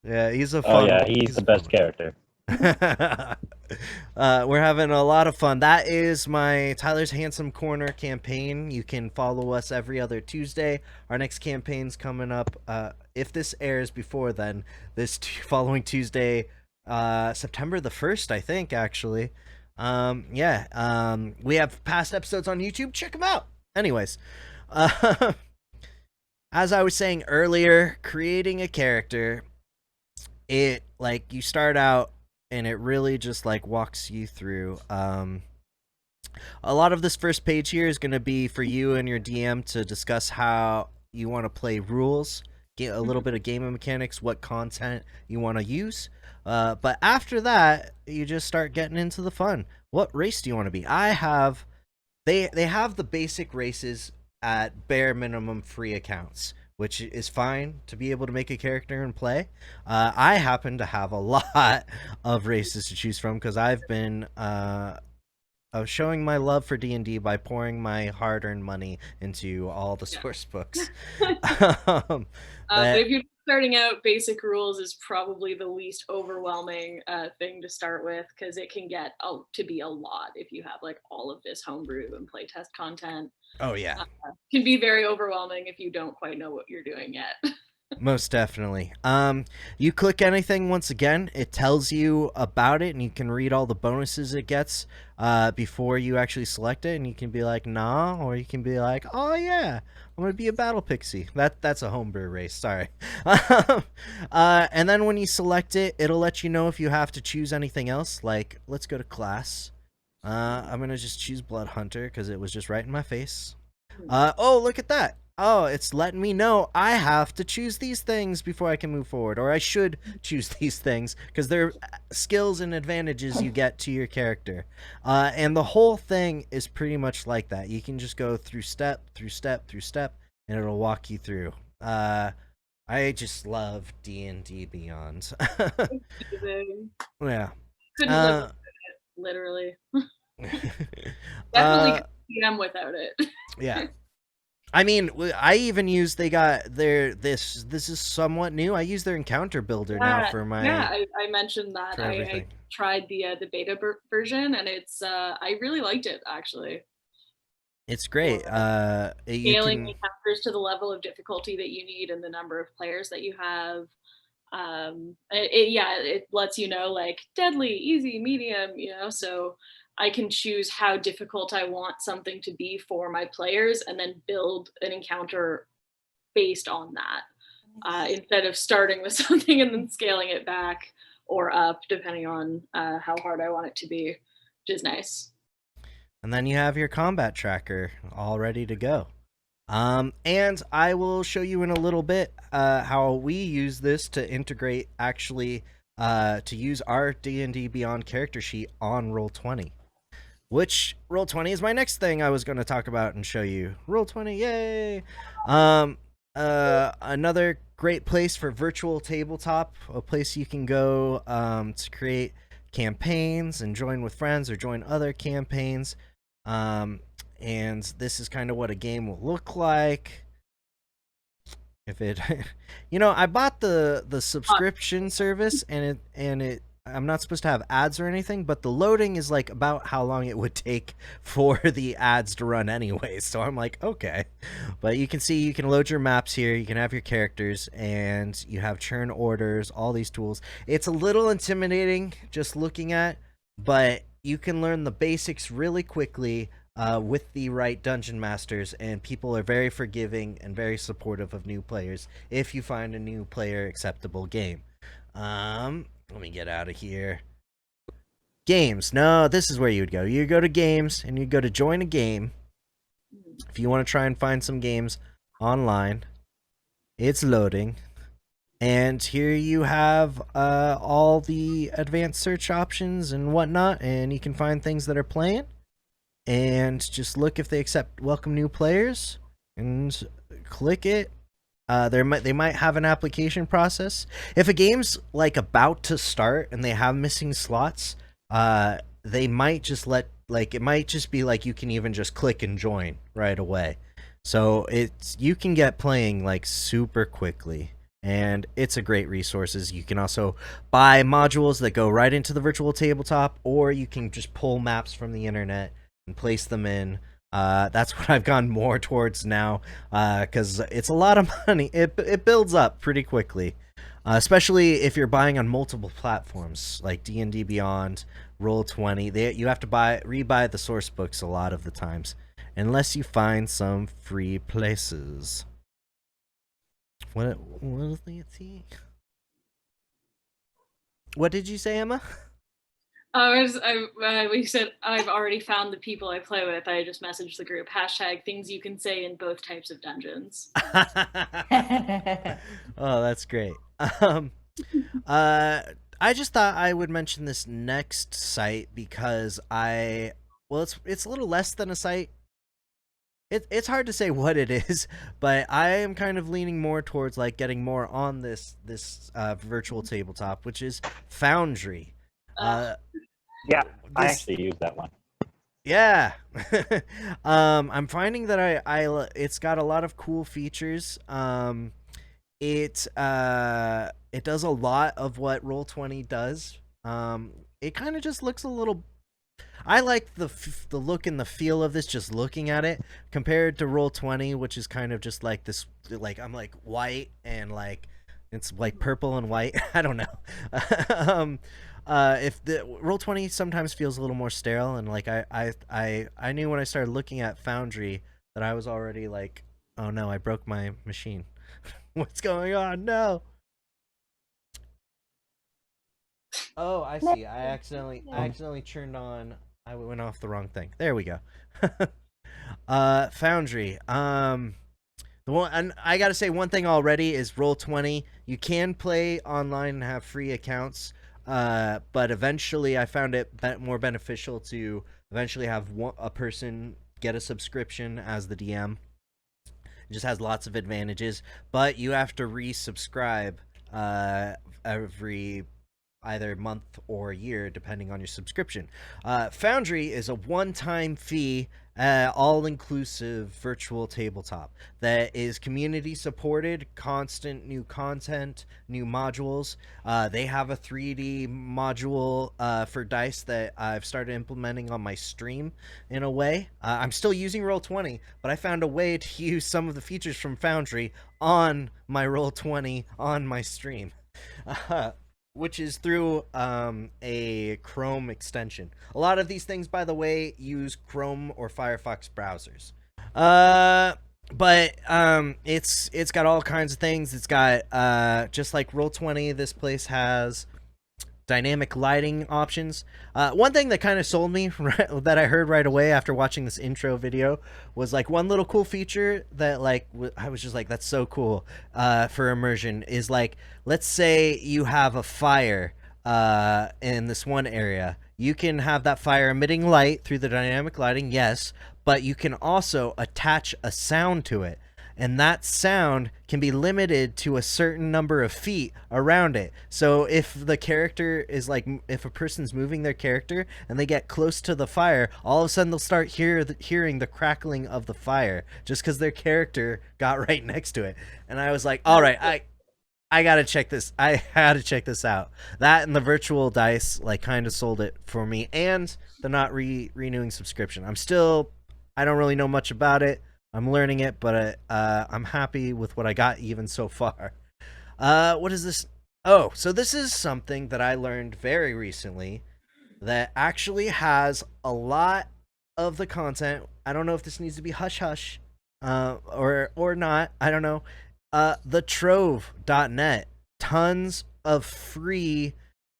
Yeah, he's a Oh fun. yeah, he's the best character. We're having a lot of fun. That is my Tyler's Handsome Corner campaign. You can follow us every other Tuesday. Our next campaign's coming up. If this airs before then, this following Tuesday, September the 1st, I think, actually. We have past episodes on YouTube. Check them out. Anyways, as I was saying earlier, creating a character, it like you start out and it really just like walks you through. A lot of this first page here is going to be for you and your DM to discuss how you want to play rules, get a little bit of game mechanics, what content you want to use. But after that, you just start getting into the fun. What race do you want to be? They have the basic races at bare minimum free accounts, which is fine to be able to make a character and play. I happen to have a lot of races to choose from because I've been showing my love for D&D by pouring my hard-earned money into all the source books. But if you're starting out, basic rules is probably the least overwhelming thing to start with, because it can get to be a lot if you have like all of this homebrew and playtest content. Oh yeah, can be very overwhelming if you don't quite know what you're doing yet. Most definitely. You click anything, once again, it tells you about it, and you can read all the bonuses it gets before you actually select it, and you can be like, nah, or you can be like, oh yeah, I'm gonna be a battle pixie. That's a homebrew race, sorry. And then when you select it, it'll let you know if you have to choose anything else, like, let's go to class. I'm gonna just choose Blood Hunter, because it was just right in my face. Oh, look at that. oh, it's letting me know I have to choose these things before I can move forward, or I should choose these things because they're skills and advantages you get to your character. And the whole thing is pretty much like that. You can just go through step, through step, through step, and it'll walk you through. I just love D&D Beyond. Amazing. Yeah. Couldn't live without it, literally. Definitely PM without it. Yeah. I mean, I even use they got their this is somewhat new. I use their encounter builder now for my I mentioned that. for I everything. tried the beta version, and it's I really liked it actually. It's great. You Scaling can encounters to the level of difficulty that you need and the number of players that you have. It lets you know like deadly, easy, medium, you know, so I can choose how difficult I want something to be for my players and then build an encounter based on that, instead of starting with something and then scaling it back or up depending on how hard I want it to be, which is nice. and then you have your combat tracker all ready to go. And I will show you in a little bit how we use this to integrate actually to use our D&D Beyond character sheet on Roll20. Which Roll20 is my next thing I was going to talk about and show you. Roll20, yay! Another great place for virtual tabletop, a place you can go to create campaigns and join with friends or join other campaigns. And this is kind of what a game will look like. If it, I bought the subscription service, and it I'm not supposed to have ads or anything, but the loading is like about how long it would take for the ads to run anyway. So I'm like, okay. But you can see you can load your maps here, you can have your characters, and you have churn orders, all these tools. It's a little intimidating just looking at, but you can learn the basics really quickly with the right dungeon masters, and people are very forgiving and very supportive of new players if you find a new player acceptable game. Let me get out of here. Games. No, this is where you would go. You go to games, and you go to join a game. If you want to try and find some games online, it's loading. And here you have all the advanced search options and whatnot, and you can find things that are playing. And just look if they accept welcome new players, and click it. They might have an application process. If a game's like about to start and they have missing slots, they might just it might just be like you can even just click and join right away. So you can get playing like super quickly, and it's a great resources. You can also buy modules that go right into the virtual tabletop, or you can just pull maps from the internet and place them in. That's what I've gone more towards now, because it's a lot of money. It builds up pretty quickly, especially if you're buying on multiple platforms like D&D Beyond, Roll20. You have to rebuy the source books a lot of the times, unless you find some free places. What is the What did you say, Emma? We said I've already found the people I play with. I just messaged the group # things you can say in both types of dungeons. Oh, that's great. I just thought I would mention this next site because it's a little less than a site. It's hard to say what it is, but I am kind of leaning more towards like getting more on this virtual tabletop, which is Foundry. Yeah, I actually use that one. Yeah. I'm finding that it's got a lot of cool features. It does a lot of what Roll20 does. It kind of just looks a little. I like the look and the feel of this just looking at it compared to Roll20, which is kind of just like this, like I'm like white and like it's like purple and white. I don't know. If the Roll20 sometimes feels a little more sterile, and like I knew when I started looking at Foundry that I was already like, oh no, I broke my machine. What's going on? No. Oh, I see. I accidentally turned on. I went off the wrong thing. There we go. Foundry. The one, and I gotta say one thing already is Roll20. You can play online and have free accounts, but eventually I found it more beneficial to eventually have a person get a subscription as the DM. It just has lots of advantages, but you have to resubscribe every either month or year, depending on your subscription. Foundry is a one-time fee, all-inclusive virtual tabletop that is community-supported, constant new content, new modules. They have a 3D module for dice that I've started implementing on my stream in a way. I'm still using Roll20, but I found a way to use some of the features from Foundry on my Roll20 on my stream. Which is through a Chrome extension. A lot of these things, by the way, use Chrome or Firefox browsers. But it's got all kinds of things. It's got just like Roll20, this place has dynamic lighting options. One thing that kind of sold me that I heard right away after watching this intro video was like one little cool feature that like I was just like, that's so cool for immersion is like, let's say you have a fire in this one area. You can have that fire emitting light through the dynamic lighting, yes, but you can also attach a sound to it. And that sound can be limited to a certain number of feet around it. So if the character is like, if a person's moving their character and they get close to the fire, all of a sudden they'll start hearing the crackling of the fire just because their character got right next to it. And I was like, all right, I gotta check this. I had to check this out. That and the virtual dice like kind of sold it for me, and the not renewing subscription. I don't really know much about it. I'm learning it, but I'm happy with what I got even so far. What is this? Oh, so this is something that I learned very recently that actually has a lot of the content. I don't know if this needs to be hush hush or not. I don't know. Thetrove.net. Tons of free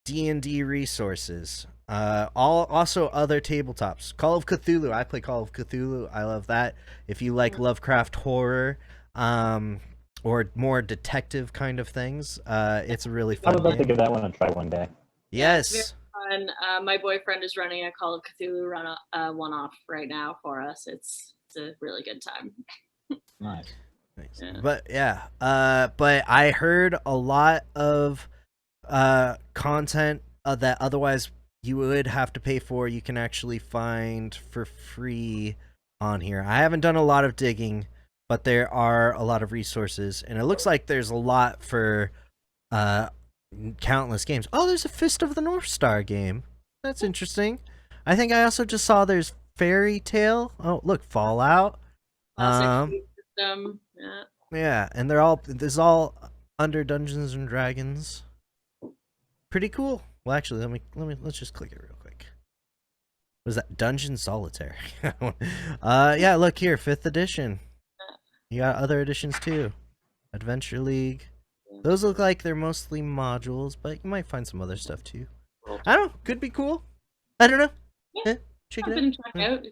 D&D resources. Also other tabletops. Call of Cthulhu. I play Call of Cthulhu. I love that. If you like Lovecraft horror, or more detective kind of things, it's a really fun I would like game. to give that one a try one day. Yes. It's very fun. My boyfriend is running a Call of Cthulhu one-off right now for us. It's a really good time. Nice. Yeah. But yeah, but I heard a lot of content that otherwise you would have to pay for, you can actually find for free on here. I haven't done a lot of digging, but there are a lot of resources, and it looks like there's a lot for countless games. Oh, there's a Fist of the North Star game. That's interesting. I think I also just saw there's Fairy Tale. Oh, look, Fallout. Classic system. Yeah. Yeah, and this is all under Dungeons and Dragons. Pretty cool. Well, actually, let's just click it real quick. What is that? Dungeon Solitaire. Yeah, look here, 5th edition. You got other editions too. Adventure League. Those look like they're mostly modules, but you might find some other stuff too. I don't know. Could be cool. I don't know. Yeah. Check Something it to check out.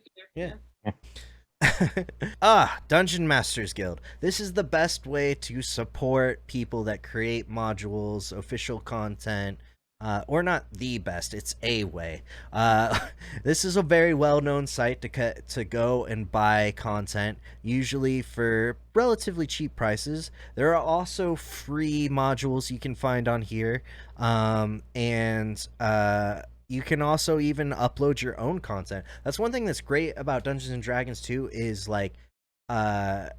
Yeah. Dungeon Masters Guild. This is the best way to support people that create modules, official content, or not the best, it's a way. This is a very well-known site to go and buy content, usually for relatively cheap prices. There are also free modules you can find on here, and you can also even upload your own content. That's one thing that's great about Dungeons and Dragons too, is like the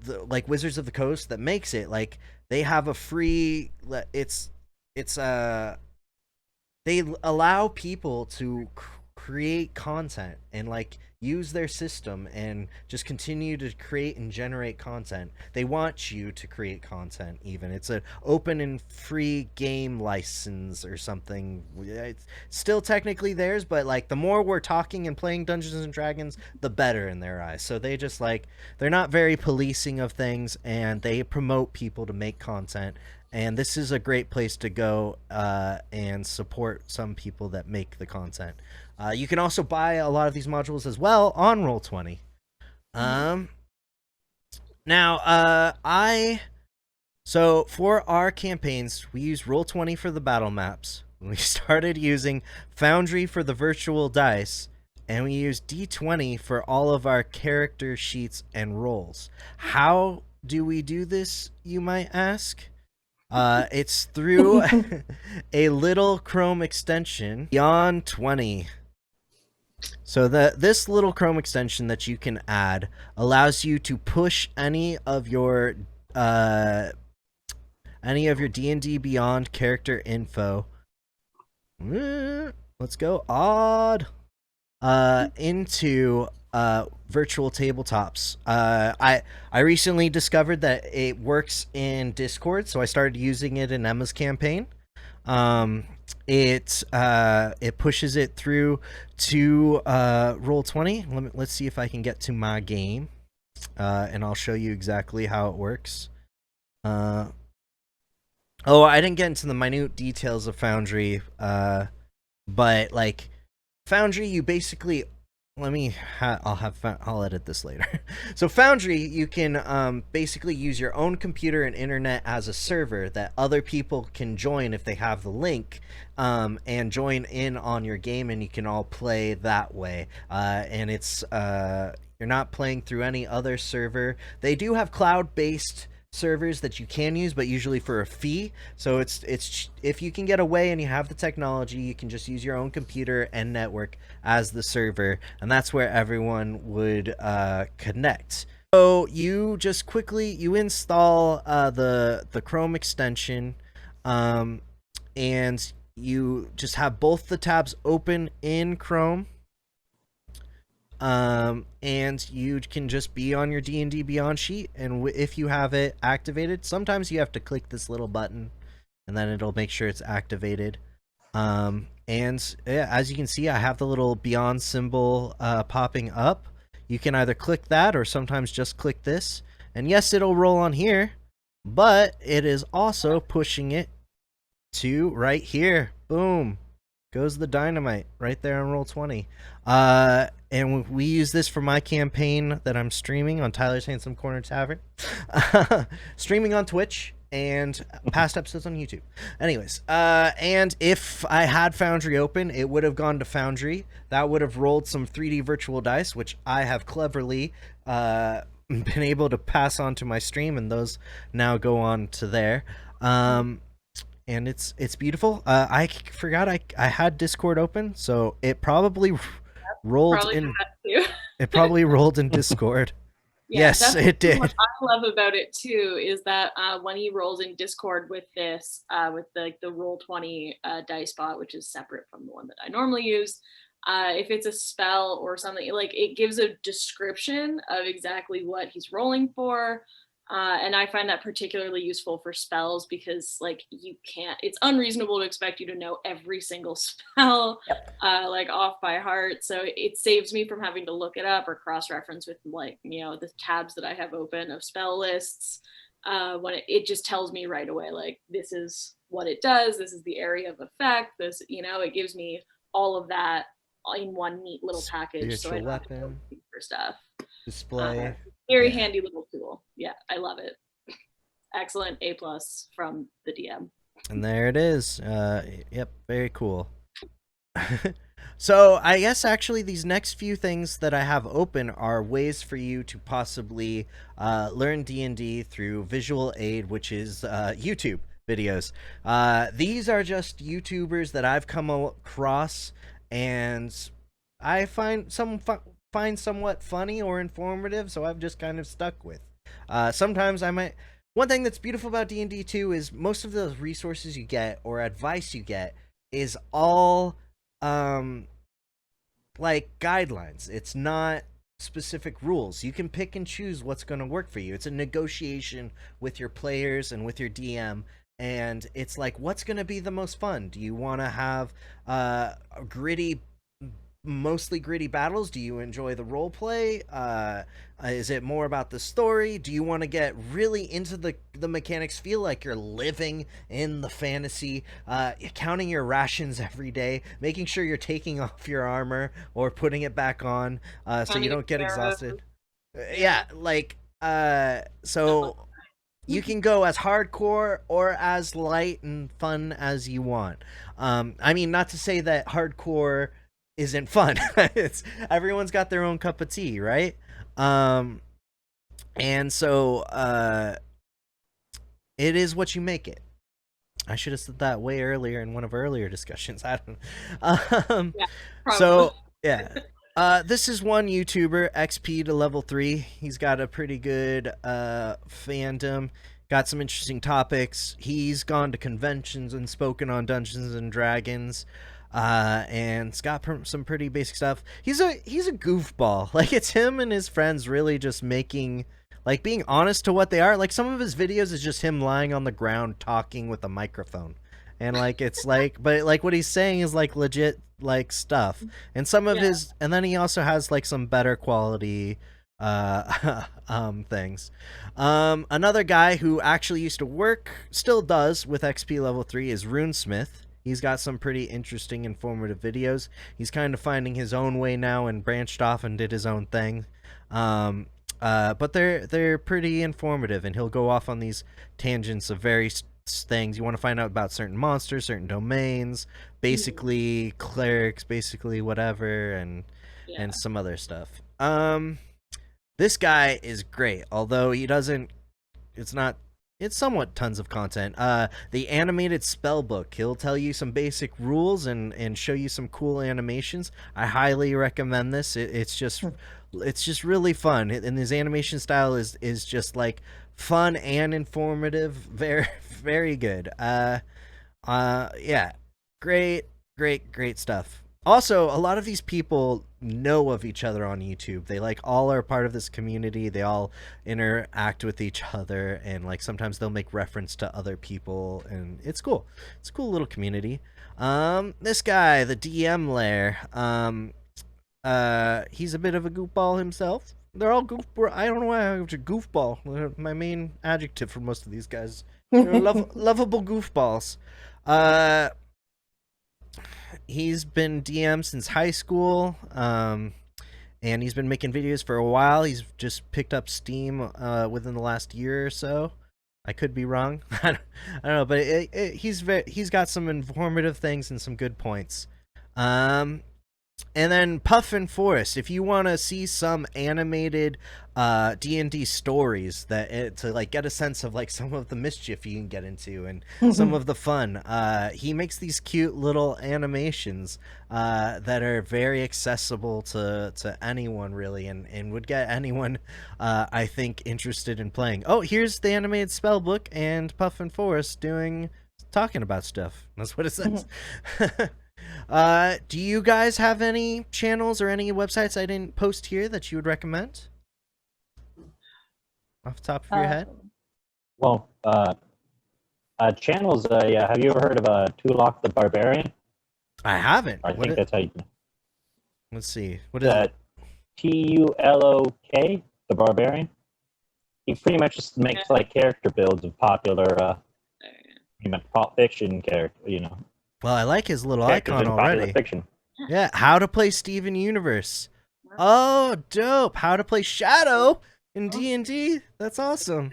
like Wizards of the Coast that makes it like they have a free they allow people to create content and like use their system and just continue to create and generate content. They want you to create content. Even it's an open and free game license or something. It's still technically theirs, but like the more we're talking and playing Dungeons and Dragons, the better in their eyes. So they just like, they're not very policing of things, and they promote people to make content. And this is a great place to go and support some people that make the content. You can also buy a lot of these modules as well on Roll20. Now, so for our campaigns, we use Roll20 for the battle maps. We started using Foundry for the virtual dice, and we use D20 for all of our character sheets and rolls. How do we do this, you might ask? It's through a little Chrome extension, Beyond 20. So this little Chrome extension that you can add allows you to push any of your D&D Beyond character info. Let's go odd into virtual tabletops. I recently discovered that it works in Discord, so I started using it in Emma's campaign. It pushes it through to Roll20. Let's see if I can get to my game, and I'll show you exactly how it works. Oh, I didn't get into the minute details of Foundry, but like Foundry, you basically I'll edit this later. So Foundry, you can basically use your own computer and internet as a server that other people can join if they have the link, and join in on your game, and you can all play that way. And it's you're not playing through any other server. They do have cloud-based servers that you can use, but usually for a fee. So it's if you can get away and you have the technology, you can just use your own computer and network as the server, and that's where everyone would connect. So you just quickly install the Chrome extension, and you just have both the tabs open in Chrome. And you can just be on your D&D Beyond sheet, and if you have it activated, sometimes you have to click this little button, and then it'll make sure it's activated. And yeah, as you can see, I have the little Beyond symbol popping up. You can either click that or sometimes just click this, and yes, it'll roll on here, but it is also pushing it to right here. Boom. Goes the dynamite right there on Roll20. And we use this for my campaign that I'm streaming on Tyler's Handsome Corner Tavern. Streaming on Twitch and past episodes on YouTube. Anyways, and if I had Foundry open, it would have gone to Foundry. That would have rolled some 3D virtual dice, which I have cleverly been able to pass on to my stream, and those now go on to there. And it's beautiful. I forgot I had Discord open, so it probably rolled in. It probably rolled in Discord. Yeah, yes, it did. What I love about it too is that when he rolls in Discord with this, with the Roll20 dice bot, which is separate from the one that I normally use, if it's a spell or something, like it gives a description of exactly what he's rolling for. And I find that particularly useful for spells because, like, it's unreasonable to expect you to know every single spell, like, off by heart. So it saves me from having to look it up or cross-reference with, like, you know, the tabs that I have open of spell lists. When it just tells me right away, like, this is what it does, this is the area of effect, this, you know, it gives me all of that in one neat little package. So I don't have to go for stuff. Display. Very handy little tool. Yeah, I love it. Excellent. A+ from the DM. And there it is. Yep, very cool. So I guess actually these next few things that I have open are ways for you to possibly learn D&D through visual aid, which is YouTube videos. These are just YouTubers that I've come across, and I find somewhat funny or informative, so I've just kind of stuck with. Sometimes I might. One thing that's beautiful about D&D too is most of those resources you get or advice you get is all like guidelines. It's not specific rules. You can pick and choose what's going to work for you. It's a negotiation with your players and with your DM. And it's like, what's going to be the most fun? Do you want to have mostly gritty battles? Do you enjoy the role play? Is it more about the story? Do you want to get really into the mechanics, feel like you're living in the fantasy, counting your rations every day, making sure you're taking off your armor or putting it back on so you don't get exhausted? Yeah, like So you can go as hardcore or as light and fun as you want. I mean, not to say that hardcore isn't fun. It's everyone's got their own cup of tea, right? Um, and so it is what you make it. I should have said that way earlier in one of our earlier discussions. I don't know. Yeah, So yeah. This is one YouTuber, XP to level 3. He's got a pretty good fandom, got some interesting topics. He's gone to conventions and spoken on Dungeons and Dragons, and it's got some pretty basic stuff. He's a goofball. Like, it's him and his friends really just making, like, being honest to what they are. Like, some of his videos is just him lying on the ground talking with a microphone. And like it's like, but like what he's saying is like legit like stuff. And some of his, and then he also has like some better quality things. Another guy who actually used to work, still does with XP level 3 is Runesmith. He's got some pretty interesting, informative videos. He's kind of finding his own way now and branched off and did his own thing. But they're pretty informative, and he'll go off on these tangents of various things. You want to find out about certain monsters, certain domains, basically clerics, basically whatever, and some other stuff. This guy is great, although he doesn't. It's somewhat tons of content. The animated spell book. He'll tell you some basic rules and show you some cool animations. I highly recommend this. It's just really fun, and his animation style is just like fun and informative. Very very good. Yeah, great stuff. Also, a lot of these people know of each other on YouTube. They like all are part of this community. They all interact with each other, and like sometimes they'll make reference to other people, and it's cool. It's a cool little community. This guy, the DM Lair, he's a bit of a goofball himself. They're all goofball. I don't know why I have to goofball. They're my main adjective for most of these guys. They're lovable goofballs. He's been DM since high school, and he's been making videos for a while. He's just picked up Steam within the last year or so. I could be wrong. I don't know, but he's got some informative things and some good points. And then Puffin Forest, if you want to see some animated D&D stories that to like get a sense of like some of the mischief you can get into and some of the fun, he makes these cute little animations that are very accessible to anyone really, and would get anyone I think interested in playing. Oh, here's the animated spell book and Puffin Forest talking about stuff. That's what it says. Do you guys have any channels or any websites I didn't post here that you would recommend? Off the top of your head? Well, channels, yeah, have you ever heard of Tulok the Barbarian? I haven't. I think that's how you... Let's see. What is it? Tulok, the Barbarian. He pretty much just makes like character builds of popular pop fiction character, you know. Well, I like his little icon already. Fiction. Yeah, how to play Steven Universe. Oh, dope. How to play Shadow in D&D. That's awesome.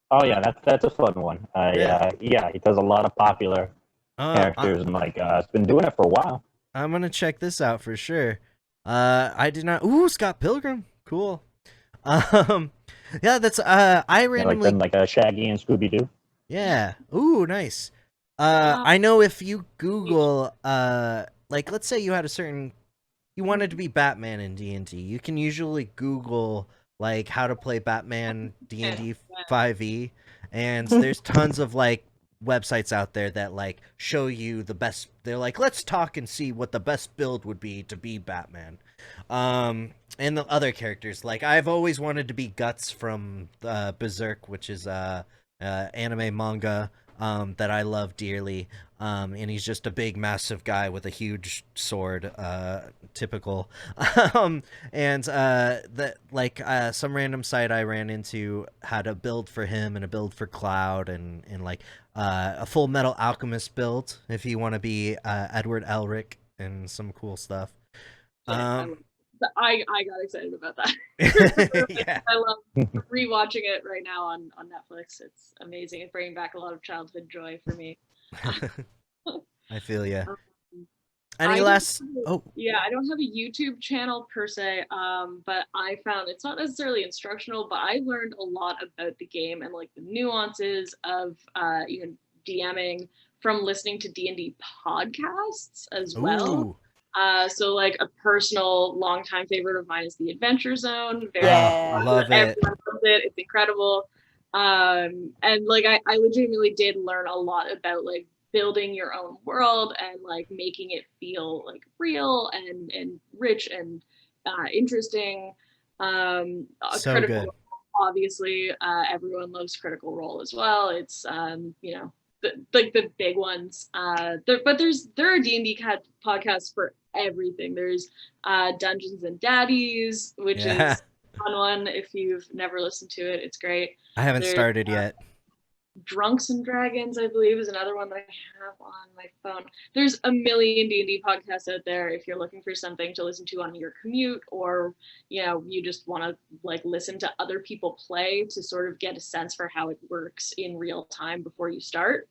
Oh yeah, that's a fun one. Yeah, he does a lot of popular characters, and like it's been doing it for a while. I'm gonna check this out for sure. I did not. Ooh, Scott Pilgrim. Cool. Yeah, that's I randomly like Shaggy and Scooby Doo. Yeah. Ooh, nice. I know if you Google, like, let's say you had you wanted to be Batman in D&D, you can usually Google, like, how to play Batman D&D 5e, and there's tons of, like, websites out there that, like, show you the best, they're like, let's talk and see what the best build would be to be Batman. And the other characters, like, I've always wanted to be Guts from Berserk, which is, anime manga, that I love dearly, and he's just a big, massive guy with a huge sword, typical. And that like some random site I ran into had a build for him and a build for Cloud, and like a Full Metal Alchemist build if you want to be Edward Elric, and some cool stuff. I got excited about that. Yeah. I love rewatching it right now on Netflix. It's amazing. It's bringing back a lot of childhood joy for me. I feel ya. Um, Any I don't last? have a- Oh, yeah, I don't have a YouTube channel per se, but I found it's not necessarily instructional, but I learned a lot about the game and like the nuances of even DMing from listening to D&D podcasts as well. ooh. So like a personal longtime favorite of mine is the Adventure Zone. Very Yeah. Love it. Everyone loves it. It's incredible. And like I legitimately did learn a lot about like building your own world and like making it feel like real and rich and interesting. So Critical good. Role, obviously, everyone loves Critical Role as well. It's you know, like the big ones. But there are D&D podcasts for everything. There's Dungeons and Daddies, which Yeah. is a fun one. If you've never listened to it, it's great. I haven't There's started yet. Drunks and Dragons, I believe, is another one that I have on my phone. There's a million D&D podcasts out there if you're looking for something to listen to on your commute, or you know, you just want to like listen to other people play to sort of get a sense for how it works in real time before you start.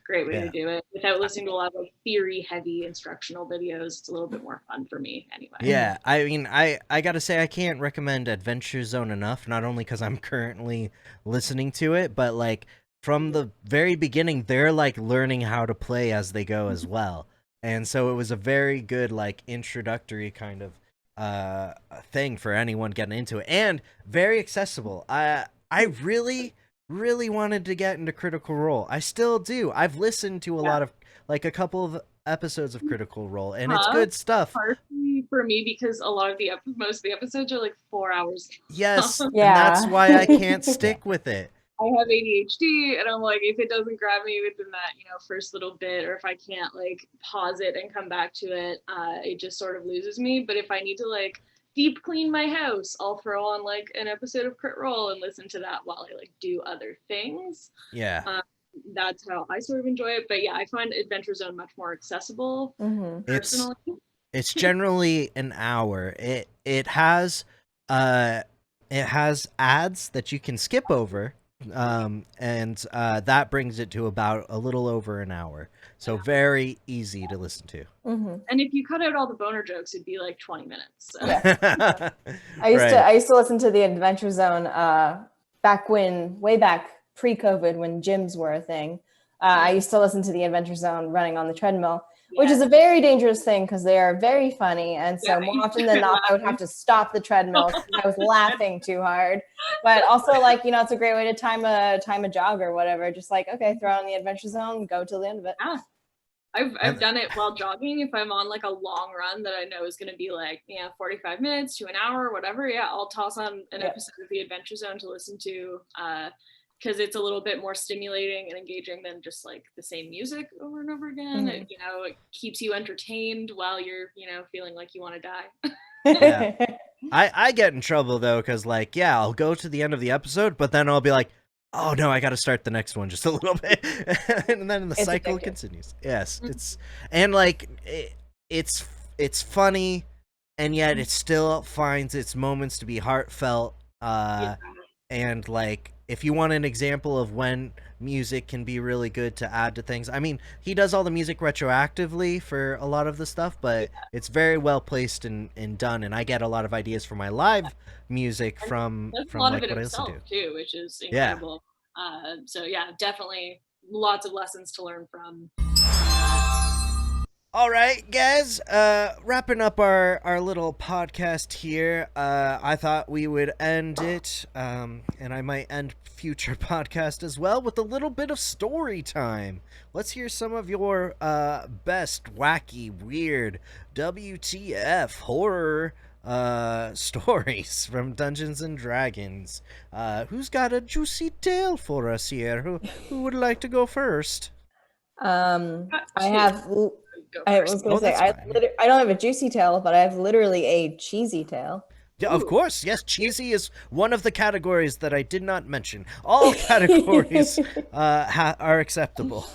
Great way Yeah. to do it without listening to a lot of like theory heavy instructional videos. It's a little bit more fun for me anyway. Yeah, I mean, I gotta say I can't recommend Adventure Zone enough. Not only because I'm currently listening to it, but like from the very beginning, they're like learning how to play as they go as well. And so it was a very good like introductory kind of thing for anyone getting into it, and very accessible. I really wanted to get into Critical Role. I still do. I've listened to a lot of like a couple of episodes of Critical Role, and it's good stuff. Partially for me because a lot of most of the episodes are like 4 hours. Yes, and Yeah. that's why I can't stick with it. I have ADHD, and I'm like, if it doesn't grab me within that, you know, first little bit, or if I can't like pause it and come back to it, it just sort of loses me. But if I need to like deep clean my house, I'll throw on like an episode of Crit Roll and listen to that while I like do other things. Yeah, That's how I sort of enjoy it. But yeah, I find Adventure Zone much more accessible personally. it's generally an hour. It has ads that you can skip over, and that brings it to about a little over an hour. So very easy to listen to. And if you cut out all the boner jokes, it'd be like 20 minutes. So. Yeah. I used to listen to the Adventure Zone way back pre-COVID when gyms were a thing. I used to listen to the Adventure Zone running on the treadmill, which is a very dangerous thing because they are very funny. And so more often than not, I would have to stop the treadmill because I was laughing too hard. But also, like, you know, it's a great way to time a jog or whatever. Just like, okay, throw on the Adventure Zone, go till the end of it. Yeah. I've done it while jogging. If I'm on like a long run that I know is going to be like, 45 minutes to an hour, whatever. Yeah, I'll toss on an episode of the Adventure Zone to listen to because it's a little bit more stimulating and engaging than just like the same music over and over again. It, it keeps you entertained while you're, feeling like you want to die. Yeah. I get in trouble though because like, yeah, I'll go to the end of the episode, but then I'll be like, oh no, I got to start the next one just a little bit, and then the cycle continues. Yes, it's and like it's funny, and yet it still finds its moments to be heartfelt. And like if you want an example of when music can be really good to add to things, I mean, he does all the music retroactively for a lot of the stuff, but it's very well placed and done, and I get a lot of ideas for my live music from a lot like of it what I listen himself to too, which is incredible. So yeah, definitely lots of lessons to learn from. All right, guys, wrapping up our little podcast here. I thought we would end it, and I might end future podcast as well with a little bit of story time. Let's hear some of your best wacky, weird, WTF horror stories from Dungeons and Dragons. Who's got a juicy tale for us here? Who would like to go first? I was going to say, I don't have a juicy tail, but I have literally a cheesy tail. Yeah, of course. Yes, cheesy is one of the categories that I did not mention. All categories are acceptable.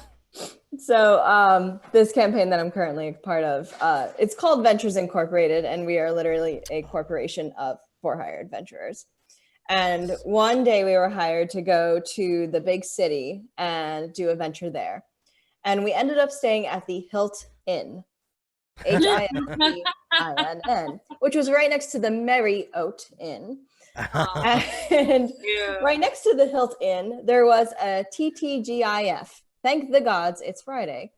So this campaign that I'm currently a part of, it's called Ventures Incorporated, and we are literally a corporation of for-hire adventurers. And one day we were hired to go to the big city and do a venture there. And we ended up staying at the Hilt Inn, Hiltinn, which was right next to the Merry Oat Inn. And right next to the Hilt Inn, there was a TTGIF. Thank the gods, it's Friday.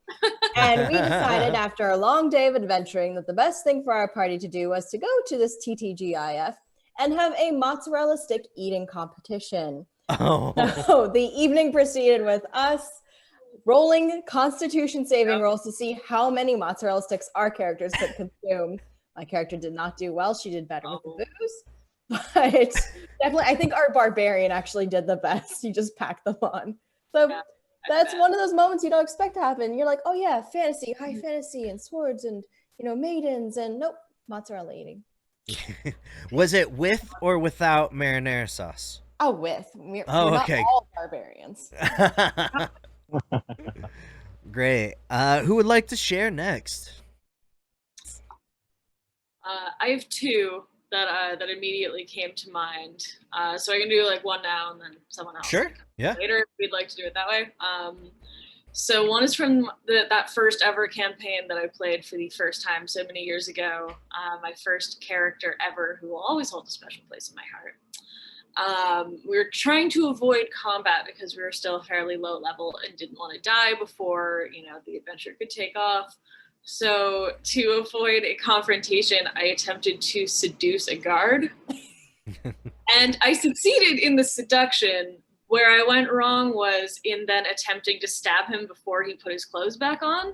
And we decided after a long day of adventuring that the best thing for our party to do was to go to this TTGIF and have a mozzarella stick eating competition. So the evening proceeded with us rolling constitution saving rolls to see how many mozzarella sticks our characters could consume. My character did not do well. She did better with the booze. But definitely, I think our barbarian actually did the best. He just packed them on. So that's one of those moments you don't expect to happen. You're like, oh yeah, fantasy, high fantasy, and swords, and maidens, and nope, mozzarella eating. Was it with or without marinara sauce? Oh, with. We're not all barbarians. Great. Who would like to share next? I have two that immediately came to mind. So I can do like one now and then someone else. Sure. Yeah. Later, if we'd like to do it that way. So one is from that first ever campaign that I played for the first time so many years ago. My first character ever, who will always hold a special place in my heart. We were trying to avoid combat because we were still fairly low level and didn't want to die before the adventure could take off. So to avoid a confrontation, I attempted to seduce a guard. And I succeeded in the seduction. Where I went wrong was in then attempting to stab him before he put his clothes back on.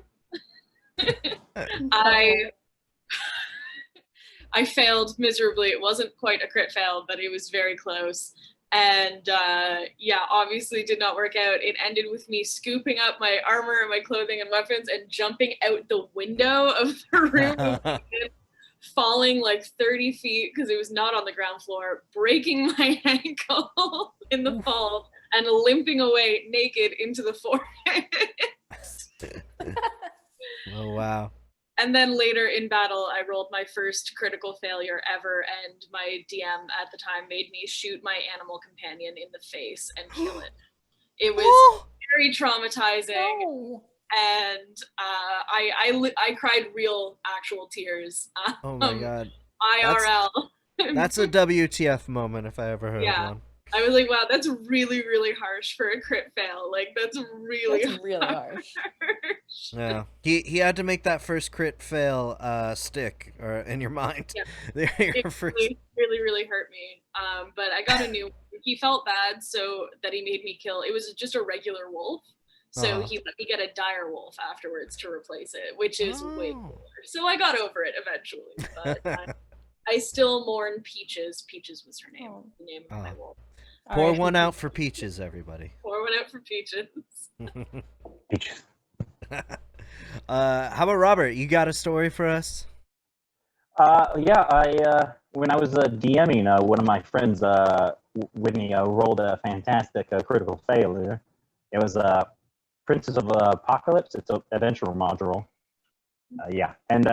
I failed miserably. It wasn't quite a crit fail, but it was very close. And obviously did not work out. It ended with me scooping up my armor and my clothing and weapons and jumping out the window of the room, falling like 30 feet because it was not on the ground floor, breaking my ankle in the fall and limping away naked into the forest. Oh, wow. And then later in battle, I rolled my first critical failure ever, and my DM at the time made me shoot my animal companion in the face and kill it. It was very traumatizing, and I cried real, actual tears. Oh my god! IRL. That's a WTF moment if I ever heard one. I was like, wow, that's really, really harsh for a crit fail. Like, that's really harsh. Yeah, he had to make that first crit fail stick or in your mind. Yeah. It really hurt me. But I got a new one. He felt bad, so that he made me kill. It was just a regular wolf. So he let me get a dire wolf afterwards to replace it, which is way cooler. So I got over it eventually. But I still mourn Peaches. Peaches was her name. The name of my wolf. Pour one out for Peaches, everybody. Pour one out for Peaches. Peaches. How about Robert? You got a story for us? I when I was DMing, one of my friends, Whitney, rolled a fantastic critical failure. It was Princess of Apocalypse. It's an adventure module. And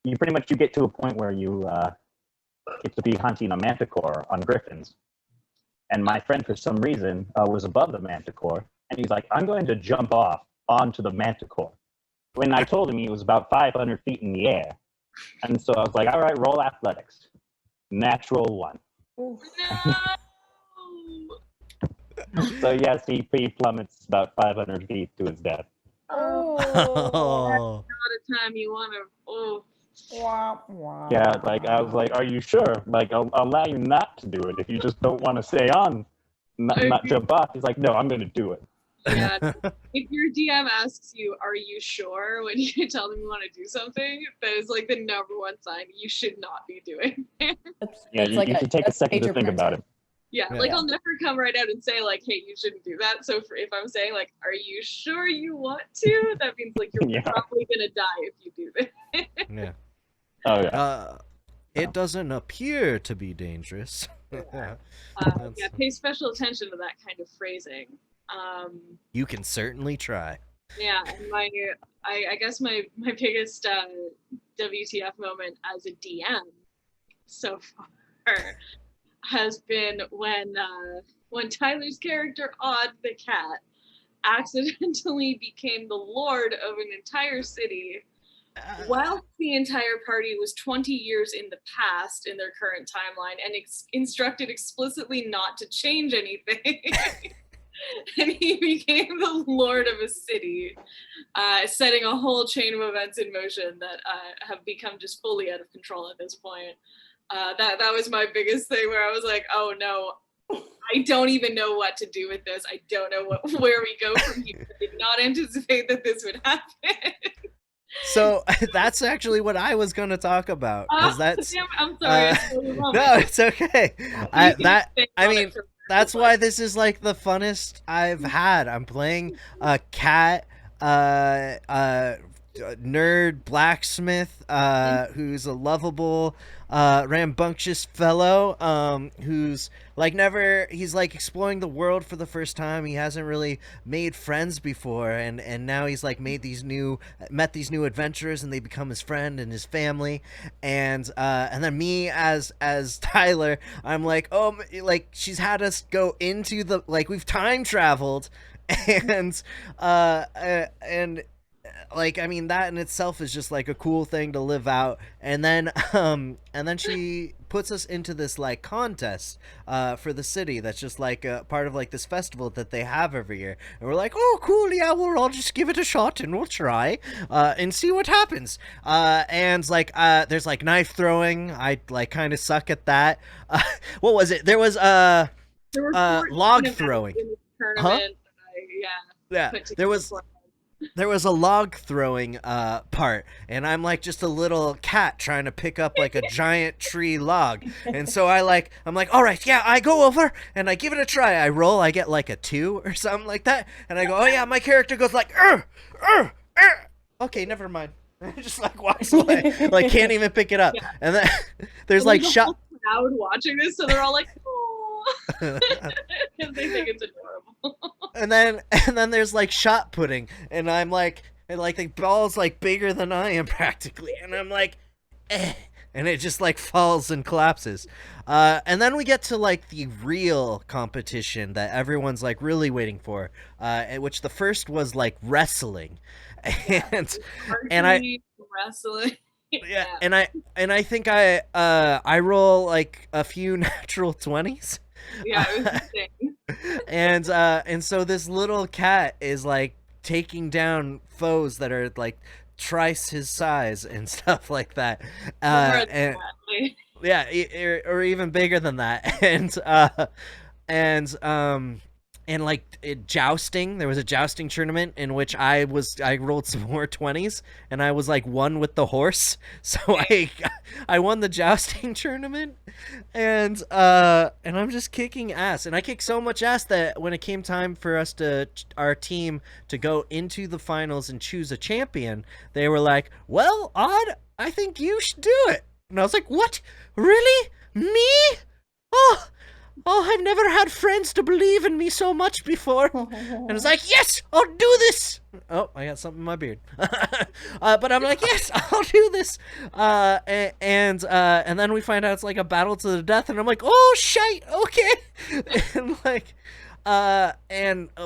you pretty much get to a point where you get to be hunting a manticore on griffins. And my friend, for some reason, was above the manticore, and he's like, I'm going to jump off onto the manticore. When I told him he was about 500 feet in the air. And so I was like, all right, roll athletics. Natural 1. No! So yes, he plummets about 500 feet to his death. Oh. That's not a time you want to... Yeah, like I was like, are you sure? Like I'll allow you not to do it if you just don't want to stay on, not jump off. He's like, no, I'm going to do it. Yeah. If your DM asks you, are you sure, when you tell them you want to do something, that is like the number one sign you should not be doing. You should take a second to think about it. Yeah, like I'll never come right out and say like, hey, you shouldn't do that. So if I'm saying like, are you sure you want to? That means like you're probably going to die if you do this. Yeah. Oh yeah. It doesn't appear to be dangerous. Pay special attention to that kind of phrasing. You can certainly try. Yeah, and I guess my biggest WTF moment as a DM so far has been when Tyler's character Odd the cat accidentally became the lord of an entire city while the entire party was 20 years in the past in their current timeline and instructed explicitly not to change anything. And he became the lord of a city, setting a whole chain of events in motion that have become just fully out of control at this point. That was my biggest thing, where I was like, oh no, I don't even know what to do with this. I don't know where we go from here. I did not anticipate that this would happen. So that's actually what I was going to talk about, because that's damn, I'm sorry. no, it's okay. I mean, that's why this is like the funnest I've had. I'm playing a cat, nerd blacksmith, who's a lovable, rambunctious fellow, who's like he's like exploring the world for the first time. He hasn't really made friends before, and now he's like met these new adventurers, and they become his friend and his family. And then me as Tyler, I'm like, oh, like she's had us go into the, like, we've time traveled, and like, I mean, that in itself is just like a cool thing to live out. And then she puts us into this like contest for the city that's just like a part of like this festival that they have every year. And we're like, oh, cool, yeah, we'll all just give it a shot and we'll try and see what happens. And like there's like knife throwing. I like kind of suck at that. What was it? There was log throwing. Huh? Yeah. There was a log throwing part, and I'm like just a little cat trying to pick up like a giant tree log. And so I'm like, all right, yeah, I go over and I give it a try. I roll, I get like a 2 or something like that. And I go, oh yeah, my character goes like, okay, never mind. Just like walks away, like can't even pick it up. Yeah. And then there's like crowd watching this, so they're all like, oh, because they think it's adorable. And then there's like shot putting, and I'm like, and like the ball's like bigger than I am practically, and I'm like, and it just like falls and collapses. And then we get to like the real competition that everyone's like really waiting for, which the first was like wrestling, and I wrestling. Yeah, and I think I roll like a few natural 20s. Yeah, it was insane. And so this little cat is like taking down foes that are like thrice his size and stuff like that. And yeah, or even bigger than that. And like jousting, there was a jousting tournament in which I rolled some more 20s, and I was like 1 with the horse, so I won the jousting tournament, and I'm just kicking ass, and I kicked so much ass that when it came time for our team to go into the finals and choose a champion, they were like, well, Odd, I think you should do it. And I was like, what? Really? Me? Oh, I've never had friends to believe in me so much before. And it's like, yes, I'll do this. Oh, I got something in my beard. But I'm like, yes, I'll do this. And then we find out it's like a battle to the death, and I'm like, oh, shite, okay. And like,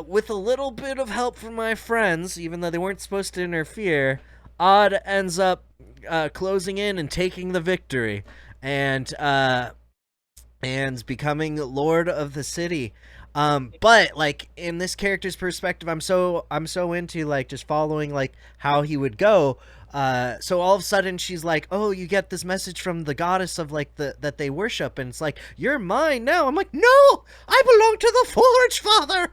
with a little bit of help from my friends, even though they weren't supposed to interfere, Odd ends up closing in and taking the victory. And becoming lord of the city. But like in this character's perspective, I'm so into like just following like how he would go. So all of a sudden she's like, oh, you get this message from the goddess of like that they worship, and it's like, you're mine now. I'm like, no, I belong to the Forge Father.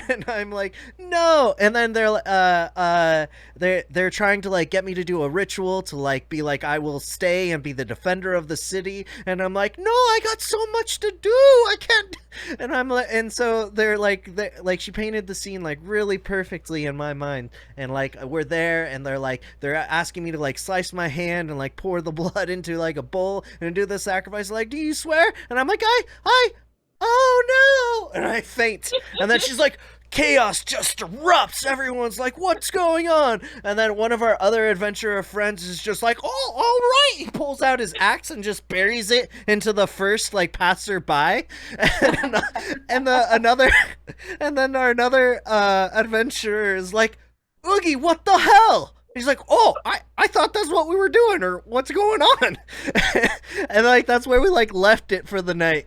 And I'm like, no. And then they're trying to like get me to do a ritual to like be like, I will stay and be the defender of the city. And I'm like, no, I got so much to do, I can't. And I'm like, and so they're like she painted the scene like really perfectly in my mind, and like we're there, and they're asking me to like slice my hand and like pour the blood into like a bowl and do the sacrifice, like, do you swear? And I'm like, I oh no, and I faint. And then she's like, chaos just erupts. Everyone's like, what's going on? And then one of our other adventurer friends is just like, oh, all right. He pulls out his axe and just buries it into the first like passerby. And our another adventurer is like, Oogie, what the hell? He's like, oh, I thought that's what we were doing, or what's going on? And like that's where we like left it for the night.